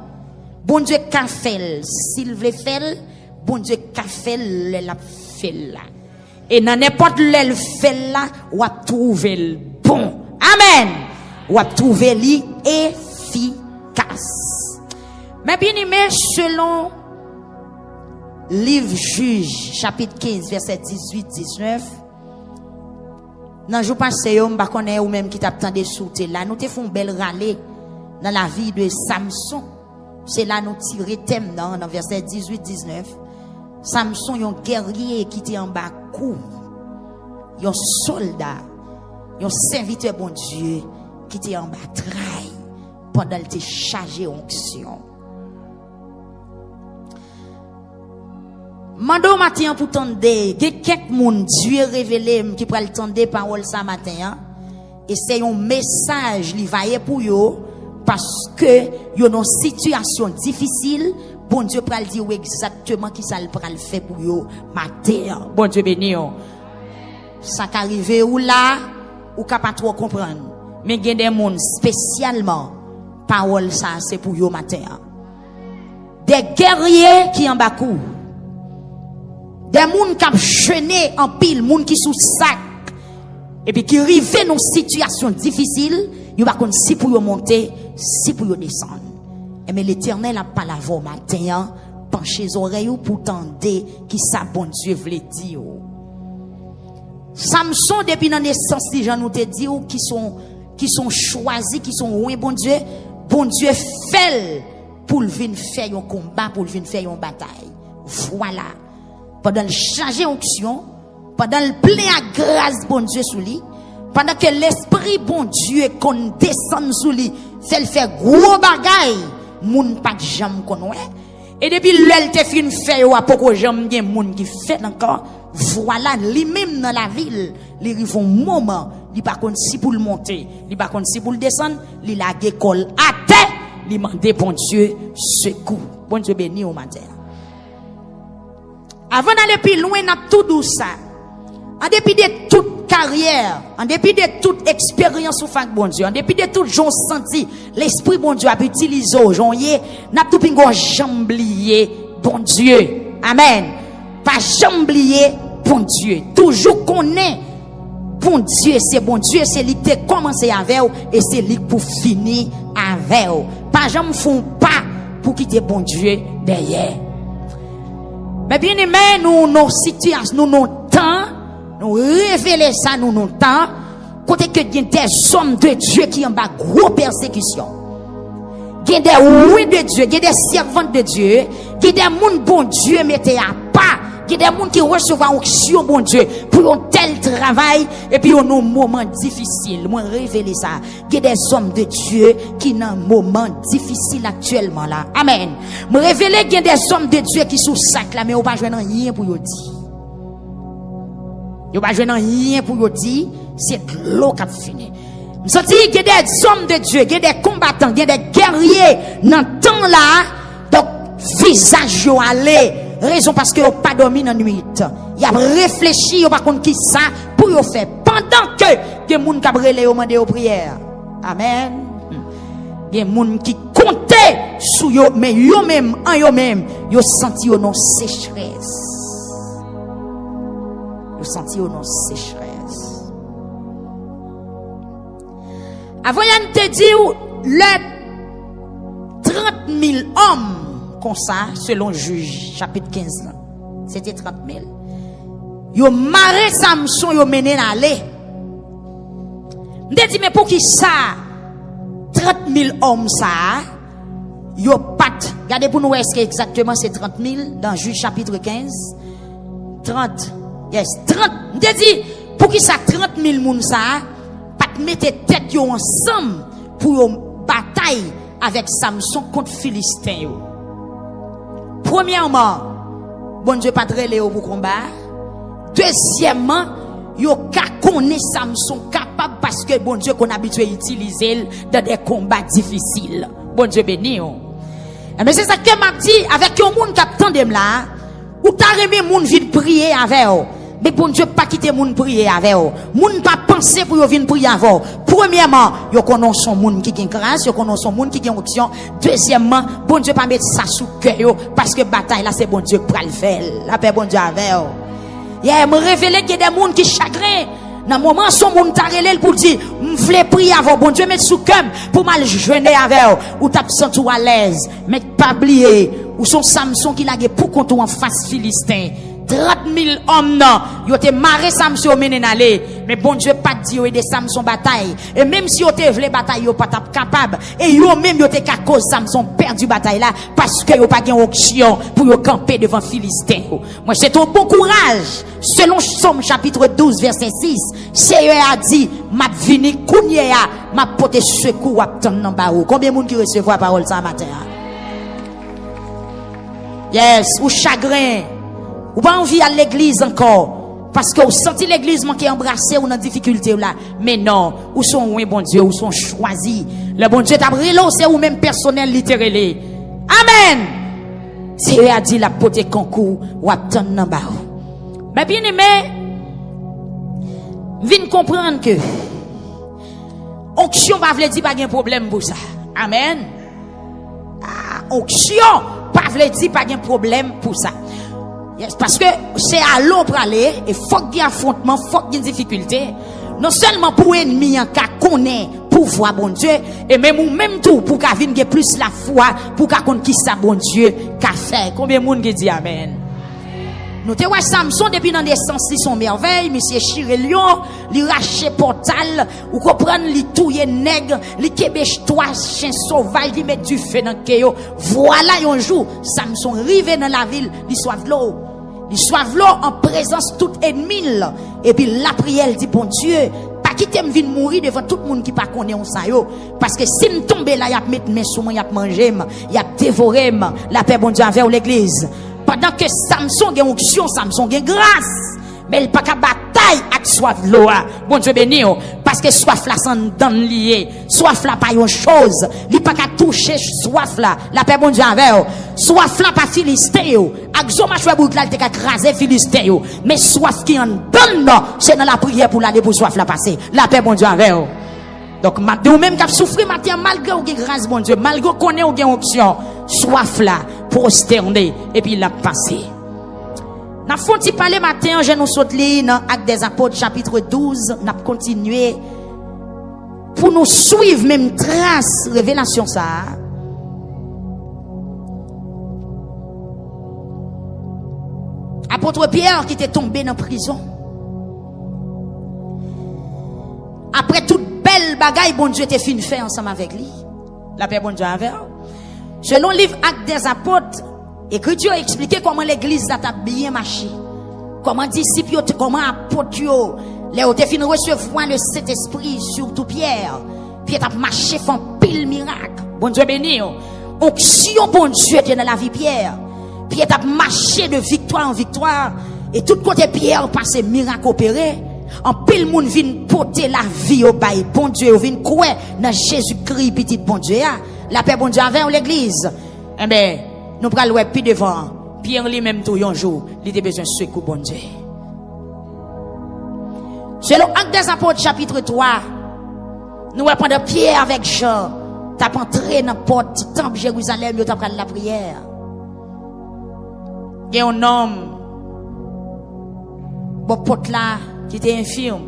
Bon Dieu qu'a fait, s'il veut faire, bon Dieu qu'a fait, l'a fait là. Et dans n'importe le fait là, ou a trouvé le bon. Amen. Ou a trouvé l'efficace. Mais bien aimé, selon livre Juge, chapitre 15, verset 18-19, dans le jour passé, on ne connaît ou même qui t'attendait sous là. Nous te font belle râler dans la vie de Samson. C'est là nous tirer thème dans verset 18-19. Samson, un guerrier qui était en bas coup. Un soldat, un serviteur bon Dieu qui était en bas trahi pendant qu'il était chargé onction. Mando matin pour tendre, quelques monde Dieu révélé qui pral tendre parole ça matin et c'est un message li vaille pour yo parce que yo dans situation difficile, bon Dieu pral dire exactement qui ça pral faire pour yo matin. Bon Dieu béni yo. Ça qu'arrive ou là ou capable trop comprendre. Mais il y a des monde spécialement parole ça c'est pour yo matin. Des guerriers qui en bas coup. Des gens qui ont jeûné en pile, des gens qui sous sac, et puis qui arrivent dans une situation difficile, Yo pas contre si pour yo monter, si pour yo descendre. Et mais l'Éternel a pas la voix matin, pencher les oreilles pour tendre qui ça bon Dieu veut dire. Samson depuis la naissance les gens nous te dit qui sont choisis, qui sont loin bon Dieu fait pour venir faire un combat, pour venir faire une bataille. Voilà. Pendant le changer onction, pendant le plein à grâce bon Dieu sous lui, pendant que l'esprit bon Dieu qu'on descend sous lui, fait le faire gros bagaille, moun pas jamais connaît. Et depuis l'elle te fin fait ou apoko jamais gen moun qui fait encore. Voilà, lui-même dans la ville, il arrive un moment, il pas contre si pour le monter, il pas contre si pour le descendre, il a l'école à terre, il demande bon Dieu secours. Bon Dieu béni au matin. Avant d'aller plus loin, n'a tout douce ça. En dépit de toute carrière, en dépit de toute expérience au fait bon Dieu, en dépit de tout j'ont senti l'esprit bon Dieu a utilisé aujourd'hui, n'a tout pingo jamblier bon Dieu. Amen. Pas jamblier bon Dieu. Toujours connaît bon Dieu, c'est bon Dieu, c'est lui qui a commencé avec vous et c'est lui pour finir avec vous. Pas jamais font pas pour quitter bon Dieu derrière. Mais bien aimé, nous nos situations, nous temps, nous révéler ça nous temps, côté que il y a des hommes de Dieu qui en bas gros persécution. Il y a des oui de Dieu, il y a des servantes de Dieu, il y a des gens bon Dieu mettez à pas. Il y a des gens qui reçoivent onction bon Dieu pour un tel travail et puis en un moment difficile. Moi révéler ça. Il y a des hommes de Dieu qui dans un moment difficile actuellement là. Amen. Me révéler qu'il y a des hommes de Dieu qui sous sac là mais on pas joindre rien pour yo dire. Yo pas joindre rien pour yo dire, c'est l'eau qui a fini. Me senti qu'il y a des hommes de Dieu, il y a des combattants, il y a des guerriers dans temps là donc visage yo aller. Raison parce que vous pas dormi dans nuit. Il a réfléchi, vous pas contre qui ça pour vous faire pendant que des gens qui brûlé au demander aux prières. Amen. Des gens qui comptaient sur eux mais eux même en eux même, ils senti une sécheresse. Ils senti une sécheresse. Avant de te dire le 30 000 hommes comme ça, selon Juge, chapitre 15, c'était 30 000. Yo maré Samson, yo mené l'aller. M'te dit, mais pour qui ça? 30 000 hommes ça, yo pat. Regardez pour nous, est-ce que exactement c'est 30 000 dans Juge, chapitre 15? 30. Yes, 30. M'te dit, pour qui ça 30 000 moun ça, pat mette tête yo ensemble pour yo bataille avec Samson contre Philistin yo. Premièrement, bon Dieu pas très léo pour combat. Deuxièmement, yo ka connaît Samson capable parce que bon Dieu qu'on habitué utiliser dans des combats difficiles. Bon Dieu béni. Mais c'est ça que m'a dit avec un monde qui attendait là, ou t'a remis monde vite prier avec vous. Mais bon Dieu pas quitter moun prier avec vous. Moun pas penser pour yo venir prier avec vous. Premièrement, yo connaît son monde qui gagne grâce, yo connaît son monde qui gagne option. Deuxièmement, bon Dieu pas mettre ça sous cœur parce que bataille là c'est bon Dieu qui va le faire. La paix bon Dieu avec vous. Yeah, me révéler qu'il y a des gens qui chagrin. Dans moment son monde t'a relé pour dire, m'vle prier avec bon Dieu mettre sous cœur pour mal jeûner avec vous. Ou t'a senti à l'aise, mais pas oublier ou son Samson qui l'a pour contre en face Philistin. 30 000 hommes non, yo te maré Samson mené aller, mais bon Dieu pas dit yo aider Samson bataille. Et même si yo te vle bataille yo pas capable et yo même yo te ka cause Samson perdu bataille là parce que yo pas gen option pour yo camper devant Philistin. Moi c'est un bon courage. Selon Somme chapitre 12 verset 6, Seigneur a dit m'a vini kounye a m'a porter secours à ton nan ba ou. Combien moun qui recevoir parole ça matin? Yes, ou chagrin. Ou pas envie à l'église encore. Parce que vous sentez l'église manquer embrasser ou dans difficulté là. Mais non, ou sont oui bon Dieu, ou sont choisis. Le bon Dieu t'a brûlé, c'est ou même personnel littéralement. Amen. Si il a dit la pote concours ou attendre nan ba. Mais bien aimé, vinn comprendre que onction pas veut dire pas de problème pour ça. Amen. Onction pas veut dire pas de problème pour ça. Yes, parce que c'est à l'eau pour aller et faut qu'il y ait affrontement, faut qu'il y ait difficulté. Non seulement pour ennemi en cas connaît pouvoir bon Dieu et même ou même tout pour qu'a venir plus la foi pour qu'a connait qui ça bon Dieu qu'a fait. Combien de monde qui dit amen? Nous te voyons Samson depuis dans des sens ils sont merveilles, monsieur chire lion, li rache portal, ou comprendre li touye nègre, li kebèche trois chiens sauvages, li met du feu dans keyo. Voilà un jour Samson rive dans la ville, li soif l'eau. Li soif l'eau en présence tout ennemi et puis la prière dit bon Dieu, pas quitter me vinn mourir devant tout le monde qui pas connaît on ça yo parce que si me tomber là y a mettre mes sous moi y a manger, y a dévorer la paix bon Dieu envers l'église. Pendant que Samson a onction, Samson a grâce. Mais il n'a pas qu'à bataille avec soif de l'eau. Bon Dieu béni. Parce que soif là, c'est dans lié. Soif là, pas une chose. Il n'a pas qu'à toucher soif là. La paix bon Dieu avec. Soif là, pas philistin. Avec Zoma Chouabouk là, il t'a crasé philistin. Mais soif qui en donne, c'est dans la prière pour l'aller pour soif là passer. La paix bon Dieu avec. Donc, ou même qui a souffert matin, malgré ou grâce, bon Dieu, malgré qu'on ait ou option, soif là, prosterné, et puis il a passé. N'a pas parler matin, je nous saute dans Actes des Apôtres, chapitre 12, n'a continué pour nous suivre même trace, révélation ça. Apôtre Pierre qui était tombé dans prison. Après toute belle bagaille, bon Dieu était fin fait ensemble avec lui. La paix, bon Dieu, avec. Selon le livre Actes des Apôtres, l'écriture a expliqué comment l'église a bien marché. Comment disciples, comment apôtres, les ont fin recevoir le Saint-Esprit, surtout Pierre. Puis il a marché, fait pile miracle. Bon Dieu béni. Onction, bon Dieu, était dans la vie Pierre. Puis il a marché de victoire en victoire. Et tout côté Pierre passé miracle opéré. En pile moun vin porter la vie au bail bon Dieu vin croire dans Jésus-Christ petit bon Dieu la paix bon Dieu avec l'église. Eh ben nous pral ouais puis devant Pierre lui même tout un jour il a besoin de secours bon Dieu. Selon Actes des Apôtres chapitre 3 nous pendant Pierre avec Jean t'a entré dans porte temple Jérusalem yo t'a pral la prière. Il y a un homme bon porte là qui était infirme,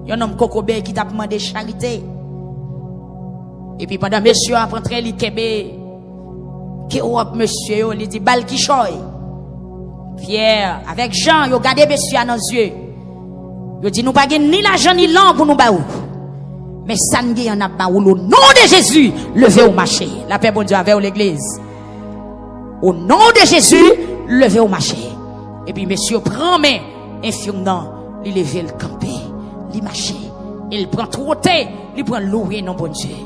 il y a un homme Kokobé qui t'a demandé charité. Et puis pendant monsieur a rentré li kebe qui robe monsieur il dit bal qui choy. Pierre avec Jean, yo regardé monsieur dans les yeux. Yo dit nous pas ni l'argent ni l'an pour nous ba ou. Mais ça n'gé en a ba ou le nom de Jésus, levez au marché. La paix bon Dieu avec l'église. Au nom de Jésus, levez au marché. Et puis monsieur prend main infirme non il lever le campé, il marcher, il prend trotter, il prend louer non bon Dieu.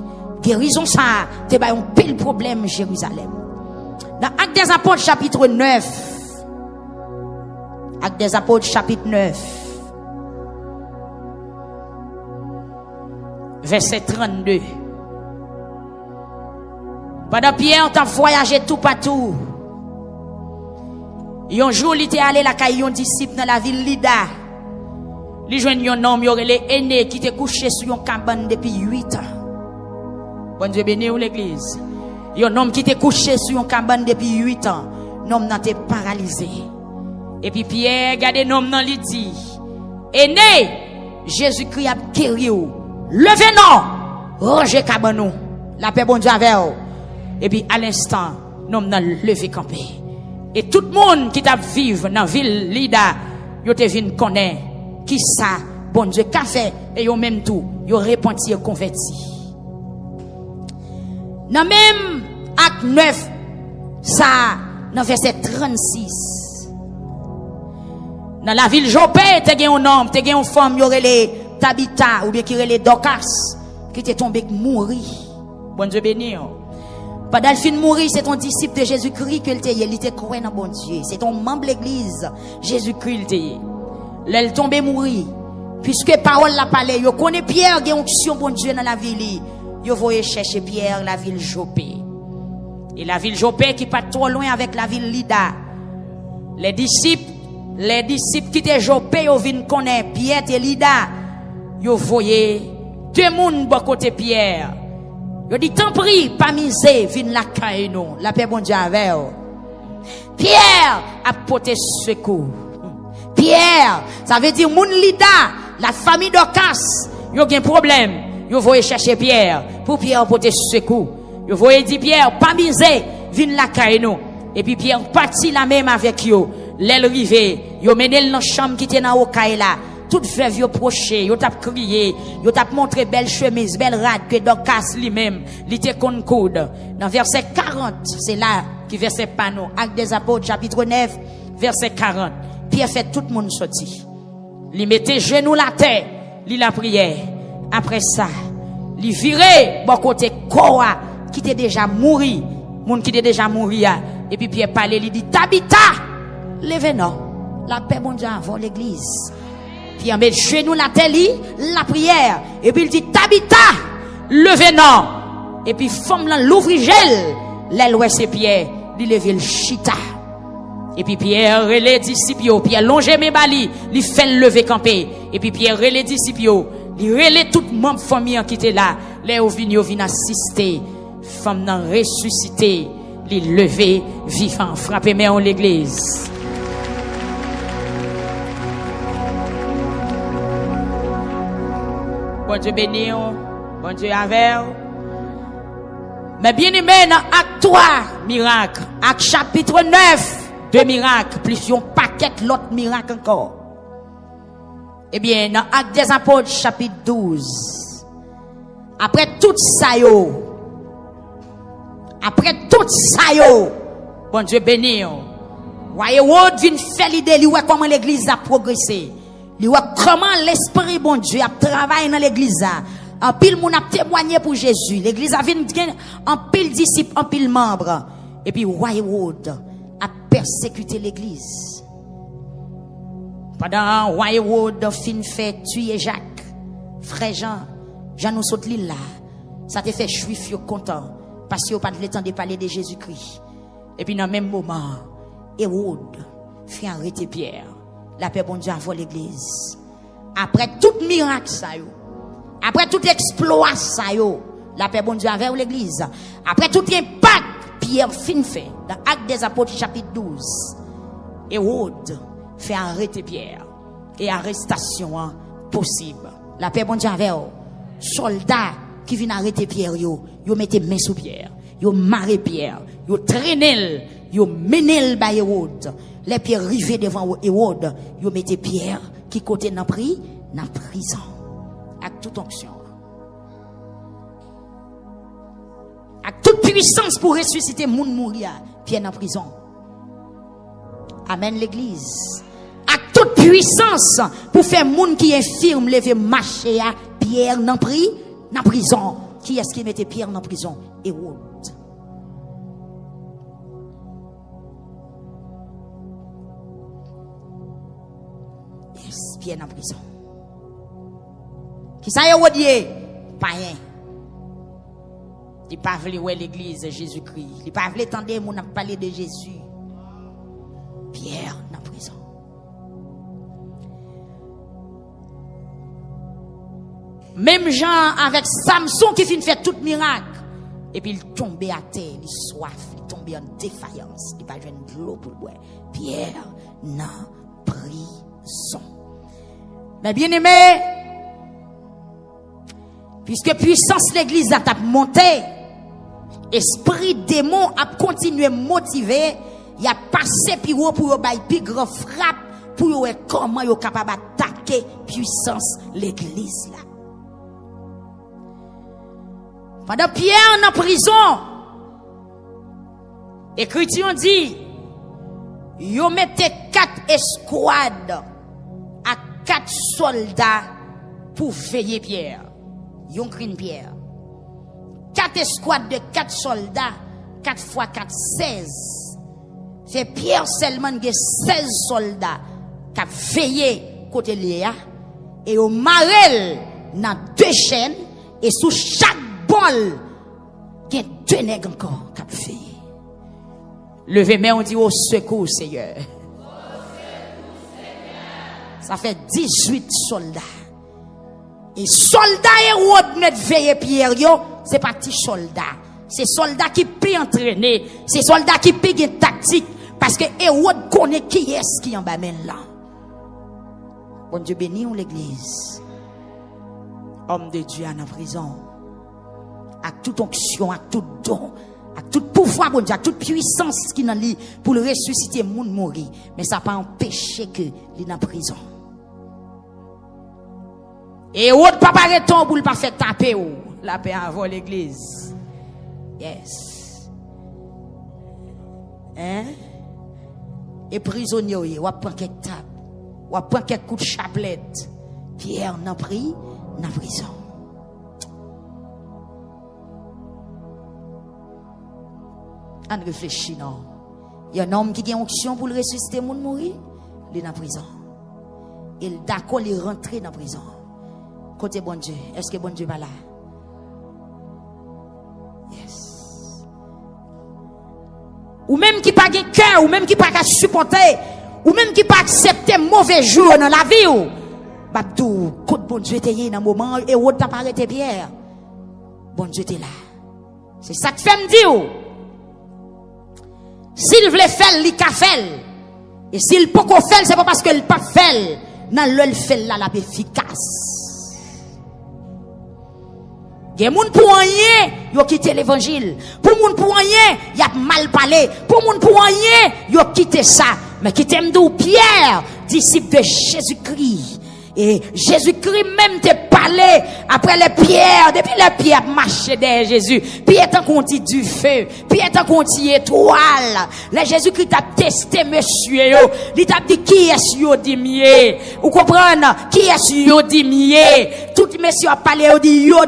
Guérison ça, te ba un pile problème Jérusalem. Dans Actes des Apôtres chapitre 9. Actes des Apôtres chapitre 9. Verset 32. Pendant Pierre t'a voyagé tout partout. Un jour il était allé la caillon disciple dans la ville Lida. Li joigne un homme, il les aînés qui était couché sur une cabane depuis 8 ans. Bon Dieu béni ou l'église. Il y a un homme qui était couché sur une cabane depuis 8 ans. L'homme n'a été paralysé. Et puis Pierre, regardez l'homme dans lui dit, aîné, Jésus-Christ a guéri ou. Levez non, rangez cabane. La paix bon Dieu avec vous. Et puis à l'instant, l'homme n'a levé campé. Et tout le monde qui t'a vivre dans la ville Lida, yo te vin connaître qui ça, bon Dieu, qu'a fait, et yo même tout, yo repenti et converti. Dans même acte 9, ça, dans verset 36. Dans la ville Jopé, te gen un homme, te gen une femme, yo rele Tabitha, ou bien qui rele Dorcas, qui était tombé mourir. Bon Dieu béni. Pendant le fin de mourir, c'est ton disciple de Jésus-Christ qu'il était croyant dans bon Dieu. C'est ton membre de l'église, Jésus-Christ il était. L'elle tombé mourir. Puisque parole la parlé, yo connaît Pierre qui a onction bon Dieu dans la ville. Yo voyez chercher Pierre la ville Jopé. Et la ville Jopé qui pas trop loin avec la ville Lida. Les disciples qui étaient Jopé, yo vinn connaître Pierre et Lida. Yo voyez deux monde bon côté Pierre. Yo dit tant prie, pas misé, vinn la caille nous. La paix bon Dieu avec. Pierre a porté secours. Pierre, ça veut dire moun Lida, la famille d'Orcas, yo gen problème. Yo voye chercher Pierre pour Pierre porter secours. Yo voye dit Pierre, pas misé, vin la caille nous. Et puis Pierre parti la même avec yo. L'aile rivé, yo mené dans chambre qui était dans au caille là. Tout veuve yo proché, yo t'a crié, yo t'a montré belle chemise, belle rade que Dorcas lui-même, li te kon coude. Dans verset 40, c'est là qui verset panneau, Actes des Apôtres chapitre 9, verset 40. Pierre fait tout le monde sorti. Li mettait genou la terre, li la prière. Après ça, li viré bon côté Koa qui était déjà mouri, monde qui était déjà mouri. Et puis Pierre parlait, il dit Tabitha, levez non. La paix bon Dieu avant l'église. Pierre met genou la terre, la prière. Et puis il dit Tabitha, levez non. Et puis femme là l'ouvre gel, l'aile c'est Pierre, il lève le chita. Et puis Pierre relève disciples, Pierre longe mes bali, il fait lever camper. Et puis Pierre relève disciples, il relève tout membre famille qui était là, les vinn assister, femme nan ressuscité, il lever vivant, frapper main en l'église. Bon Dieu béni, bon Dieu avec. Mais bien aimé dans acte 3, miracle, acte chapitre 9, 2 miracles, plus un paquet l'autre miracle encore. Eh bien, dans acte des Apôtres, chapitre 12, après tout ça yo, bon Dieu béni, voyez, Wod vient faire l'idée, lui, comment l'église a progressé. Lui, comment l'esprit, bon Dieu, a travaillé dans l'église. En pile, moun a témoigné pour Jésus. L'église a vu en pile disciples, en pile membres. Et puis, voyez, Wod a persécuté l'église. Pendant Roy Wood fin fait tuer Jacques, frère Jean nous saute l'île là. Ça te fait juif yo content parce que pas le temps de parler de Jésus-Christ. Et puis dans le même moment, Hérode fait arrêter Pierre. La paix bon Dieu avant l'église. Après tout miracle ça yo, après tout exploit ça yo, la paix bon Dieu avec l'église. Après tout impact Pierre fin fait dans Actes des Apôtres chapitre 12. Hérode fait arrêter Pierre et arrestation possible. La paix bon Dieu avec soldats qui viennent arrêter Pierre yo mettez main sous Pierre, yo maré Pierre, yo traînel, yo menel ba Hérode. Les Pierre rivé devant Hérode, yo mettez Pierre qui côté dans prison avec toute onction. Avec toute puissance pour ressusciter moun mourir, Pierre dans prison. Amen l'église. À toute puissance pour faire moun qui infirme lever marcher à Pierre dans prison. Qui est-ce qui mettait Pierre dans prison? Hérode. Yes, Pierre dans prison. Qui ça Hérode dit? Païen. Il pas voulu voir l'église de Jésus-Christ. Il pas voulu entendre moun parler de Jésus. Pierre dans prison. Même Jean avec Samson qui finit faire tout miracle. Et puis il tombe à terre, il soif, il tombe en défaillance. Il pas joindre de l'eau pour boire. Pierre dans prison. Mais bien aimé, puisque puissance l'église a monté, esprit démon a continué à motiver. Il a passé puis pour yo bay plus grand frappe pour yo comment yo capable attaquer puissance l'église là. Pendant Pierre en prison, écriture dit yo mettez 4 escouades à 4 soldats pour veiller Pierre. Yon crin Pierre. 4 escouades de 4 soldats, 4 fois 4 16. C'est Pierre seulement qui 16 soldats qui a veillé côté Léa et au marel dans 2 chaînes et sous chaque bol il y a 2 nègres encore qui a veillé. Levez main on dit au secours Seigneur. Ça fait 18 soldats. Et soldats Hérode net veillé Pierre yo, c'est pas petit soldat. C'est soldats qui peut entraîner, c'est soldats qui peut une tactique. Parce que Hérode connaît qui est-ce qui en bas là. Bon Dieu béni l'église. homme de Dieu en prison. Avec toute onction, avec tout don, avec tout pouvoir, bon Dieu, avec toute puissance qui dans lui pour le ressusciter, moun mourir. Mais ça n'a pas empêché que il est en prison. Et autre papa retombe pour ne pas faire taper ou la paix avant l'église. Yes. Hein? Et prisonnier, ou prend quelques tapes, ou prend quelques coups de chaplette. Pierre n'a pris dans prison. On réfléchit, non. Il y a un homme qui a une onction pour le ressusciter, moun mourir, il est dans prison. Il d'accord, il est rentré dans prison. Côté bon Dieu, est-ce que bon Dieu va là? Yes. Ou même qui pas de cœur, ou même qui pas supporter, ou même qui pas accepter mauvais jour dans la vie ou Babdou, côté bon Dieu était dans un moment et où t'as pas arrêté Pierre. Bon Dieu était là. C'est ça que fait me dire. S'il voulait faire, il a fait. Et s'il peut pas faire, c'est pas parce qu'il pas fait. Non, le fait là, la efficace. Il y a des gens pour rien, ils ont quitté l'évangile. Pour les gens pour rien, ils ont mal parlé. Pour les gens pour rien, ils ont quitté ça. Mais qui t'aime d'où Pierre, disciple de Jésus-Christ. Et Jésus-Christ même te parlé après les pierres, depuis les pierres marchaient derrière Jésus. Pierre tant qu'on dit du feu, Pierre tant qu'on dit étoile. Les Jésus-Christ t'a testé monsieur yo. Il t'a dit qui est-ce yo dit mieux. Vous comprenez? Qui est-ce yo dit mieux. Tout monsieur a parlé yo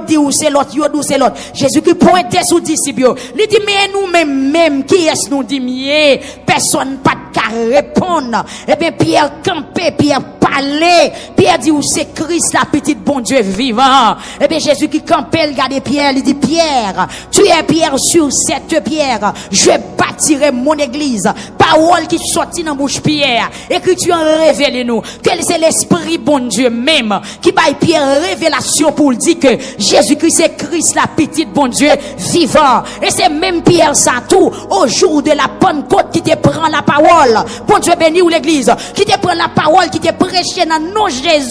dit ou c'est l'autre, yo dit c'est l'autre. Jésus-Christ pointait sous disciple yo. Il dit mais nous même qui est-ce nous dit mieux. Personne pas de répondre. Eh bien Pierre campé, Pierre parlait. Pierre dit où c'est Christ la petite bon Dieu vivant. Eh bien Jésus qui campait, regardez Pierre, il dit Pierre, tu es Pierre sur cette pierre, je bâtirai mon église. Parole qui sortit dans bouche Pierre, écriture révèle nous que c'est l'esprit bon Dieu même qui baille Pierre révélation pour dire que Jésus-Christ c'est Christ la petite bon Dieu vivant. Et c'est même Pierre ça tout au jour de la Pentecôte qui te prend la parole. Bon Dieu béni ou l'église qui te prend la parole, qui te prêche dans nom Jésus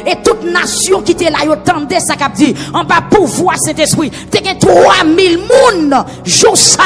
et toute nation qui était là, yo tendait ça qu'a dit en bas pouvoir Saint-Esprit. T'es 3000 moun jour ça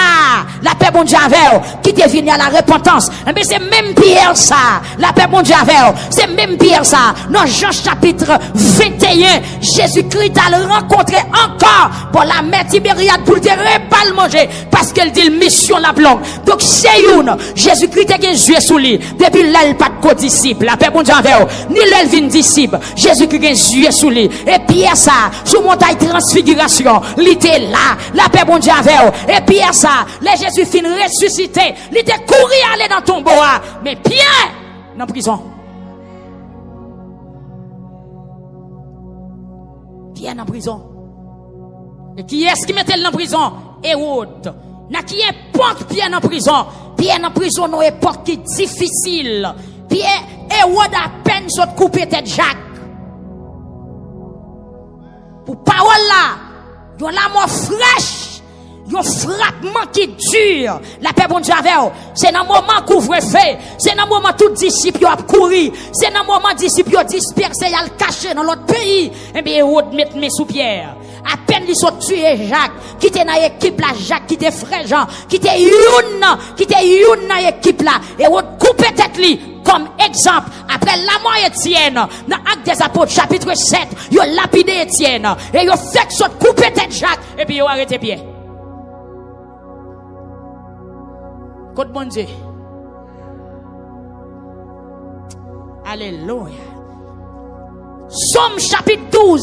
la paix bon Dieu avec qui te venu à la repentance. Mais c'est même Pierre ça, la paix bon Dieu avec. C'est même Pierre ça. Dans Jean chapitre 21, Jésus-Christ a le rencontré encore pour la mère Tibériade pour te repas le manger parce qu'elle dit mission la blanc. Donc c'est une Jésus-Christ a joué sous lui depuis là il pas de co-disciple. La paix bon Dieu avec ni l'elvin disciple. Jésus-Christ a joué sous lui. Et Pierre ça, sous montagne transfiguration, il était là, la paix bon Dieu avec. Et Pierre ça, les Jésus fin ressuscité, il était couru aller dans ton bois. Mais Pierre, dans prison. Pierre dans prison. Et qui est-ce qui mettait dans prison? Hérode. Na qui époque Pierre dans prison? Pierre dans prison, une époque qui est difficile. Pierre, Hérode à peine s'est coupé tête Jacques. Pour parole là, yon la mort fraîche, yon frappement qui dure. La paix bon Dieu avec vous. C'est dans le moment couvre-feu, c'est dans le moment tout disciple a couru, c'est dans le moment disciple dispersé, y a le caché dans l'autre pays. Et bien Hérode met mes sous Pierre. À peine ils sont tués Jacques, qui était dans l'équipe là, Jacques, qui était frère Jean, qui était Youn dans l'équipe là, et on coupe tête li, comme exemple, après la mort Étienne, dans Actes des Apôtres, chapitre 7, ils ont lapidé Étienne, et ils ont fait que ça coupe tête Jacques, et puis ils ont arrêté Pierre. Côte bon Dieu. Alléluia. Somme chapitre 12.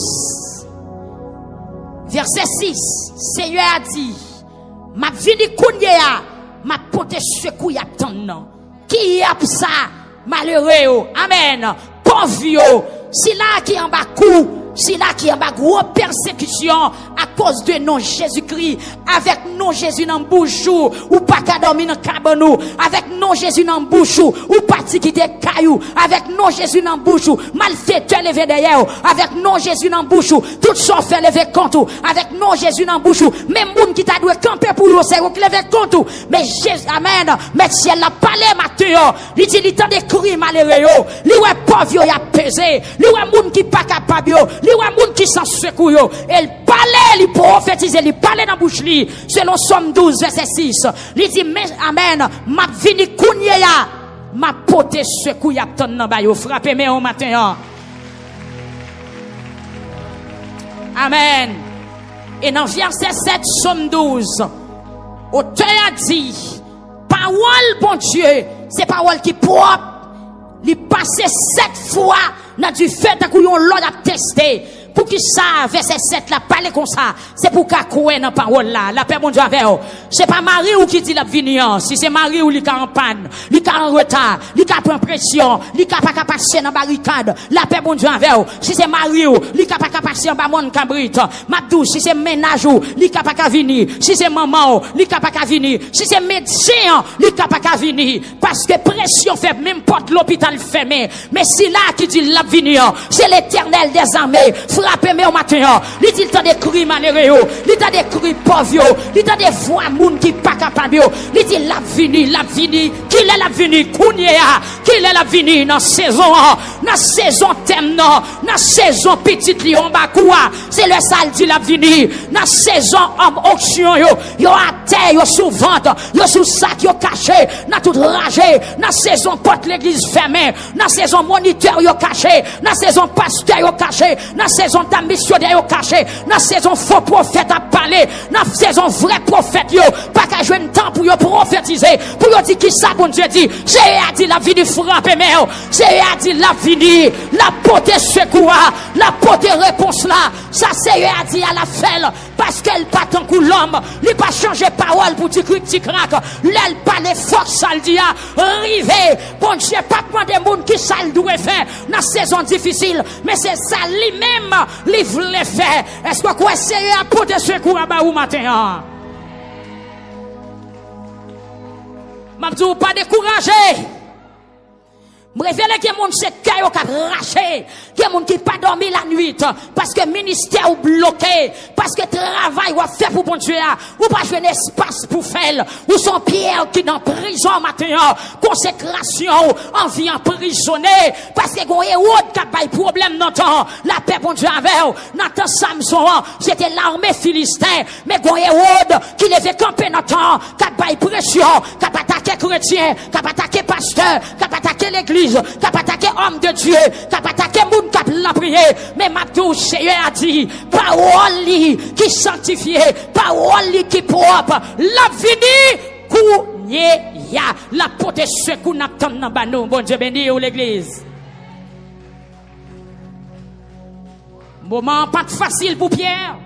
Verset 6, Seigneur a dit, ma vini kounya, ma pote sekou y attend. Qui y a ça, malheureux, amen, pauvre, si là qui en bas coup, si là qui en bas gros persécution à cause de nom Jésus-Christ, avec nom Jésus dans bouche ou pas qu'à dormir dans cabanou, avec nom Jésus dans bouche ou pas quitter caillou, avec nom Jésus dans bouche ou malfaiteur levé derrière, avec nom Jésus dans bouche ou tout ça fait lever compte, avec nom Jésus dans bouche ou même monde qui t'a dû camper pour le c'est qui lever compte, mais Jésus amen, mais si elle a parlé matin, il dit il temps de crier malheureux, lui ouais pauvre y a pesé, lui ouais monde qui pas capable, li wa moun qui s'en secoue yo, elle parlait, li prophétiser, li parlait dans bouche li, selon Somme 12 verset 6. Li dit amen, m'a vini kounye ya, m'a pote secoue y a ton nan ba yo, frappez mais au matin. Amen. Et dans verset 7 Somme 12, auteur a dit, parole bon Dieu, c'est parole qui propre, li passé 7 fois dans du fait que yon l'on a testé. Pour qui ça, verset 7 la parler comme ça, c'est pour qu'à croire dans parole là, la paix bon Dieu avec vous. C'est pas Marie ou qui dit la venir, si c'est Marie ou li ka en panne, li ka en retard, li ka prend pression, li ka pas passer dans barricade, la paix bon Dieu avec vous. Si c'est Marie ou li ka pas passer en bas mon cabrit, ma douce, si c'est ménage ou li ka pas venir, si c'est maman ou li ka pas venir, si c'est médecin, li ka pas venir parce que pression fait même porte l'hôpital fermé. Mais si là qui dit la venir, c'est l'Éternel des armées. Frappez-moi au matin, il dit tant de cris malheureux, il dit des cris pauvres, il dit des voix moun qui pas capable, il dit la vini, qui est la vini, kounia, qui est la vini dans saison thème non, dans saison petite lion bakoua, c'est le sale dit la vini, dans saison homme auction yo à terre, yo sous vente, yo sous sac, yo caché, dans toute ragé, dans saison porte l'église fermée, dans saison moniteur yo caché, dans saison pasteur yo caché, dans saison ta missionnaire yo caché, dans saison faux prophète à parler, dans saison vrai prophète yo pas qu'à jouer un temps pour yo prophétiser, pour yo dire qui ça bon Dieu dit, c'est a dit la vie du frapper mais c'est a dit la vie la portée secours, la portée réponse là, ça c'est a dit à la felle parce qu'elle pas tant que l'homme, il pas changer parole pour dire petit crack, l'elle pas les forces ça le dit arriver, bon Dieu pas demander monde qui ça le doit faire dans saison difficile, mais c'est ça lui-même li voulait faire. Est-ce que quoi essayer à porter secours à bas ou matin? M'a dit pas décourager. Me révèle que mon se caillou qui a raché, que mon qui pas dormi la nuit parce que ministère ou bloqué, parce que travail ou fait pour bon Dieu ou pas jouer un espace pour faire, ou son Pierre qui dans prison matin, consécration, envie emprisonné parce que goye autre qui a problème dans temps, la paix bon Dieu avec dans temps Samson, c'était l'armée philistin, mais goye autre qui levait camper dans temps, qui a pression, qui a attaqué chrétien, qui a attaqué pasteur, qui a attaqué l'église, qui a attaqué homme de Dieu, qui a attaqué moun qui a la prié, mais Mathieu Seigneur a dit, parole qui sanctifié, parole qui propre, la vini kounye ya, la pote secours n'attend nan banou, bon Dieu béni ou l'église. Moment pas facile pour Pierre.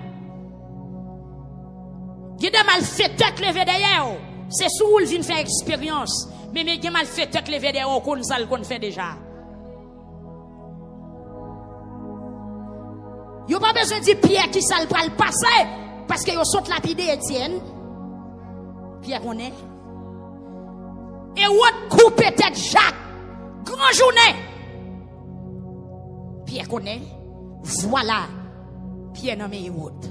Il a mal fait tête lever derrière. C'est sous où il vient faire expérience. Mais il a mal fait tête lever derrière qu'on ça qu'on fait déjà. Il n'y a pas besoin de dire Pierre qui ça le passer. Parce que il saute lapidé Étienne. Pierre connaît. Et où couper tête Jacques. Grand journée. Pierre connaît. Voilà. Pierre nommé Hérode.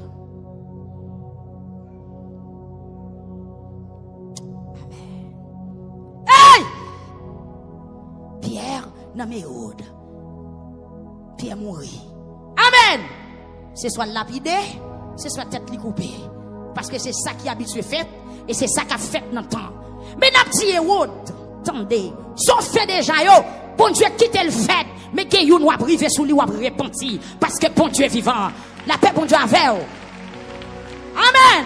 Pierre nommé Hérode. Pierre mourit. Amen. C'est soit lapidé, c'est soit tête li coupée. Parce que c'est ça qui habitué fait et c'est ça qui a fait dans le temps. Mais n'a petit Hérode, attendez, son fait déjà yo, bon Dieu quitte le fait, mais que yon ou a privé sous lui ou a repenti parce que bon Dieu est vivant. La paix bon Dieu avec vous. Amen.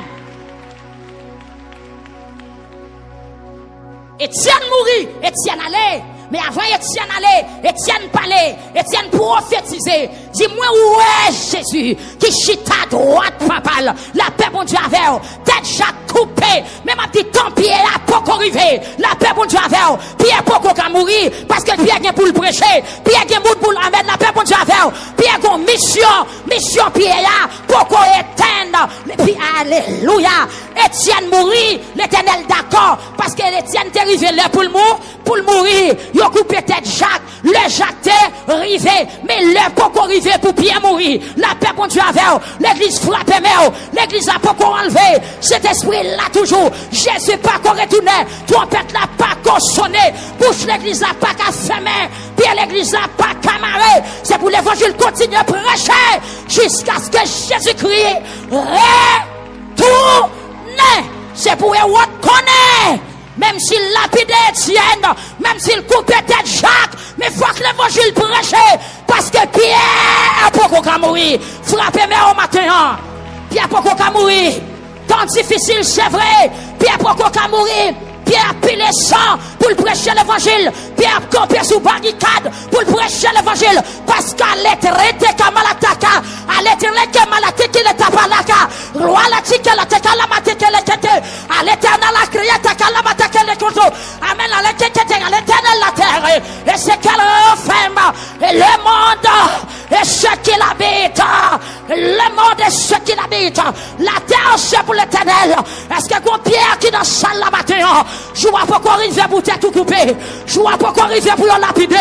Étienne mourit, Étienne allait. Mais avant Étienne allait, Étienne parlait, Étienne prophétisait. Dis-moi où est Jésus qui chita à droite, papa, la paix bon Dieu avec vous. Tête Jacques coupée. Mais ma petite tant Pierre a pas arrivé. La paix bon Dieu avec vous. Pierre pas mourir parce que Pierre vient pour le prêcher. Pierre vient pour amener la paix bon Dieu avec vous. Pierre a une mission Pierre pour éteindre. Puis alléluia. Étienne mourit, l'Éternel d'accord parce que l'Étienne est arrivé là pour le mourir. Yo coupé tête Jacques, le Jacques t'est rivé, mais le pas arrivé pour Pierre mourir. La paix bon Dieu avec l'église frappée mais l'église a pas enlevé. Cet esprit là toujours, Jésus pas qu'on retourné, trompette là pas qu'on sonné, pour bouche l'église n'a pas qu'à fermer, puis l'église n'a pas qu'à marrer. C'est pour l'évangile continuer à prêcher jusqu'à ce que Jésus-Christ retourne. C'est pour Hérode connaît. Même s'il lapidait Étienne, même s'il coupait tête Jacques, mais il faut que l'évangile prêche. Parce que Pierre a beaucoup qu'à mourir. Frappez-moi au matin. Pierre a beaucoup qu'à mourir. Tant difficile, c'est vrai. Pierre a beaucoup qu'à mourir. Pierre a pilé sang pour prêcher l'évangile. Pierre a campé sous barricade pour prêcher l'évangile. Parce qu'à l'éternité Kamalataka, à l'éternité Kamalataki le tapalaka, roi la tika la teka la mateke le kete, à l'éternel la criette kalamatake le koto, amen à l'éternel la terre, et c'est qu'elle referme, et le monde, et ce qui l'habite, le monde et ce qui l'habite, la terre c'est pour l'éternel. Est-ce que qu'on Pierre qui dans salle la matin, je vois pas qu'on arrive pour tout couper, je vois pas qu'on arrive pour lapider,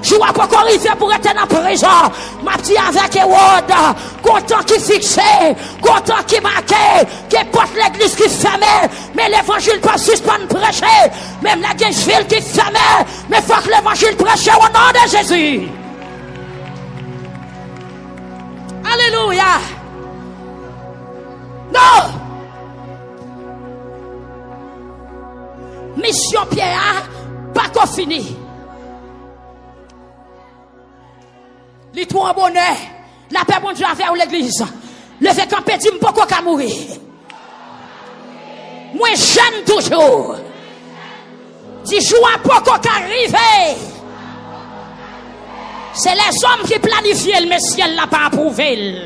je vois pas qu'on arrive pour être en prison, ma petite avec Hérode, content qui fixé, content qui marqué, qui porte l'église qui fermée, mais l'évangile pas suspendre prêcher, même la guincheville qui fermée, mais faut que l'évangile prêche au nom de Jésus. Alléluia. Non. Mission Pierre, pas qu'on finit. Les trois bonheur, la paix bon Dieu avec l'église. Le fait qu'un petit me pas qu'à mourir. Moi jeune toujours. Dis joie pas qu'à arriver. C'est les hommes qui planifient le Messie l'a pas approuvé.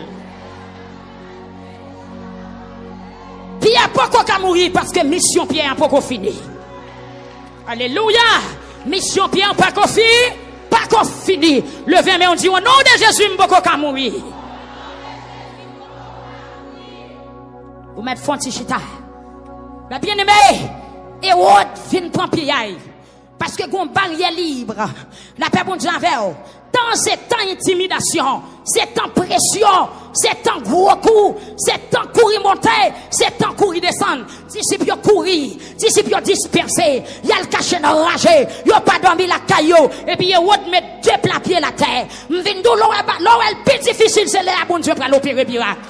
Pierre pas qu'à mourir parce que mission Pierre pas qu'on fini. Alléluia. Mission Pierre pas qu'on fini. Pas qu'on fini. Le 20 mai on dit au nom de Jésus m'boko ka mourir. Vous mettez fonti chita. La bien-aimé, Hérode vient prendre Pierre. Parce que gon barrière libre. La paix bon Dieu avec vous. Tant c'est temps intimidation, c'est temps pression, c'est temps gros coup, c'est temps courir monter, c'est temps courir descendre. Disciples courir, disciples dispersés, y a le caché dans ragé, y a pas dormi la caillou, et puis Hérode met deux plats pieds la terre. M'vin d'où l'ouel plus difficile, c'est là bon Dieu pour l'opérer miracle.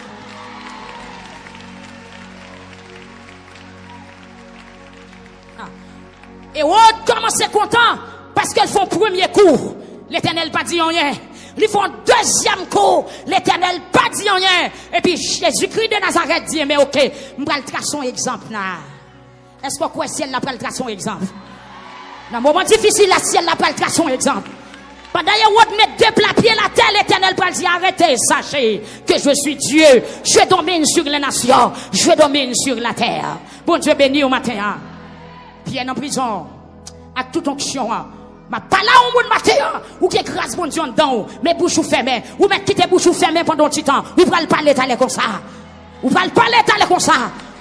Hérode commence content parce qu'elles font premier coup. L'Éternel pas dit rien. Ils font deuxième coup. L'Éternel pas dit rien. Et puis Jésus-Christ de Nazareth dit mais ok, je vais le tracer un exemple. Est-ce que quoi ciel n'a pas le tracer un exemple? Dans un moment difficile, la ciel n'a pas le tracer un exemple. Pendant que vous mettez deux plats pieds la terre, l'Éternel pas dit arrêtez, sachez que je suis Dieu. Je domine sur les nations. Je domine sur la terre. Bon Dieu béni au matin. Pierre en prison. Avec toute onction. Ma pas là au monde matin, ou qui écrase bon Dieu dedans, mais bouche ou fermée, ou mettre quitter bouche ou fermée pendant un petit temps, ou pas le parler t'aller comme ça, ou pas le parler t'aller comme ça,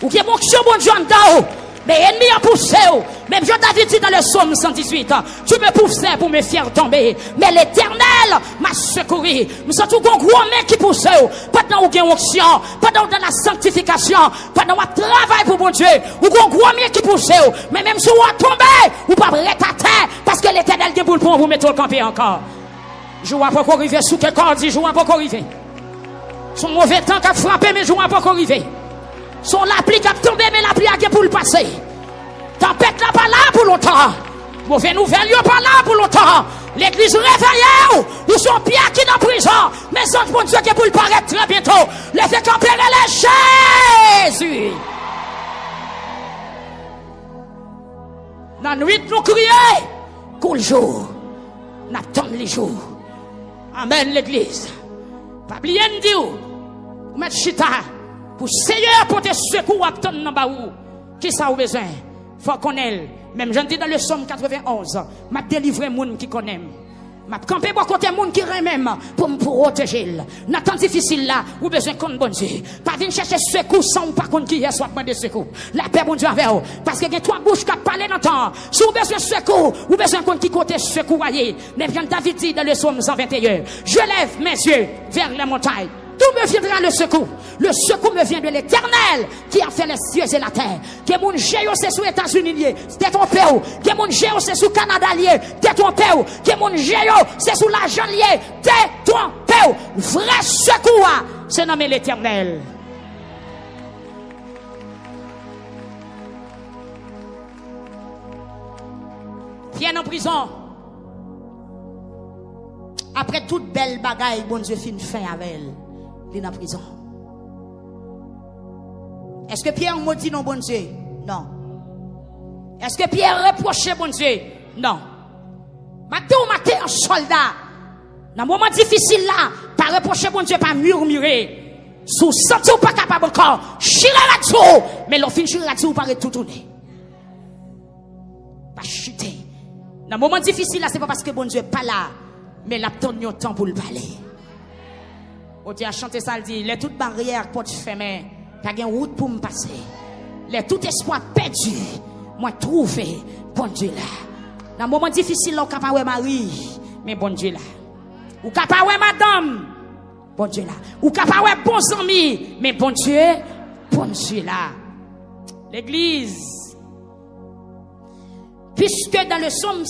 ou qui est onction bon Dieu dedans, mais ennemi a poussé, même Jean David dit dans le psaume 118, tu me poussais pour me faire tomber, mais l'Éternel m'a secouru, nous sommes tout gros main qui pousse, pendant ou gain onction, pendant dans la sanctification, pendant ou travail pour bon Dieu, ou gros main qui pousse, mais même si vous tombez, ou pas prêt à terre, parce que l'Éternel est pour vous mettre au camper encore. Je vois pas arriver sous quel corps dit, je vois pas arriver. Son mauvais temps qui a frappé, mais je vois pas arriver. Son l'appli qui a tombé, mais l'appli a pour le passer. Tempête là pas là pour longtemps. Mauvais nouvelle, yo pas là pour longtemps. L'église réveillée, ou son pied qui est dans prison. Mais son bon Dieu qui est pour le paraître très bientôt. Le fait camper les Jésus. Dans la nuit, nous crions. Cool jour. N'attendons les jours. Amen l'église. Pas oublier de dire. Mettre chita. Pour Seigneur pour te secours à ton nom baou. Qui ça a besoin? Faut qu'on ait. Même j'en dis dans le psaume 91. M'a délivré moun qui connaît. M'a campé pour côté moun qui même pour me protéger. Dans temps difficile là, ou besoin qu'on bon Dieu. Pas venir chercher secours sans ou pas qu'on qui est soit demander secours. La paix bon Dieu avec vous. Parce que y a trois bouches qui parlent dans temps. Si vous besoin secours, ou besoin qu'on qui côté secours. Mais bien David dit dans le psaume 121. Je lève mes yeux vers les montagnes. D'où me viendra le secours? Le secours me vient de l'Éternel qui a fait les cieux et la terre. Que mon géo c'est sous États-Unis lié, c'est ton père. Que mon géo c'est sous Canada lié, c'est ton père. Que mon géo c'est sous l'argent lié, c'est ton père. Vrai secours, c'est nommé l'Éternel. Pierre en prison. Après toute belle bagaille, bon Dieu fait une fin avec elle. Il est en prison. Est-ce que Pierre maudit non bon Dieu? Non. Est-ce que Pierre reprochait bon Dieu? Non. Matin ou matin un soldat. Dans un moment difficile là, pas reprocher bon Dieu, pas murmurer. Sous senti ou pas capable encore. Chirer là-dessous. Mais l'on fin chirer là-dessous, pas tout tourner. Pas chuter. Dans un moment difficile là, c'est pas parce que bon Dieu n'est pas là. Mais la tonne temps pour le parler. On dit à chanter ça, il dit, les toutes barrières pour te fermer, t'as une route pour me passer. Les tout espoir perdu, moi trouvé, bon Dieu là. Dans un moment difficile, on capable de Marie, mais bon Dieu là. Ou capable de madame, bon Dieu là. Ou capable de bons amis, mais bon Dieu là. L'église, puisque dans le psaume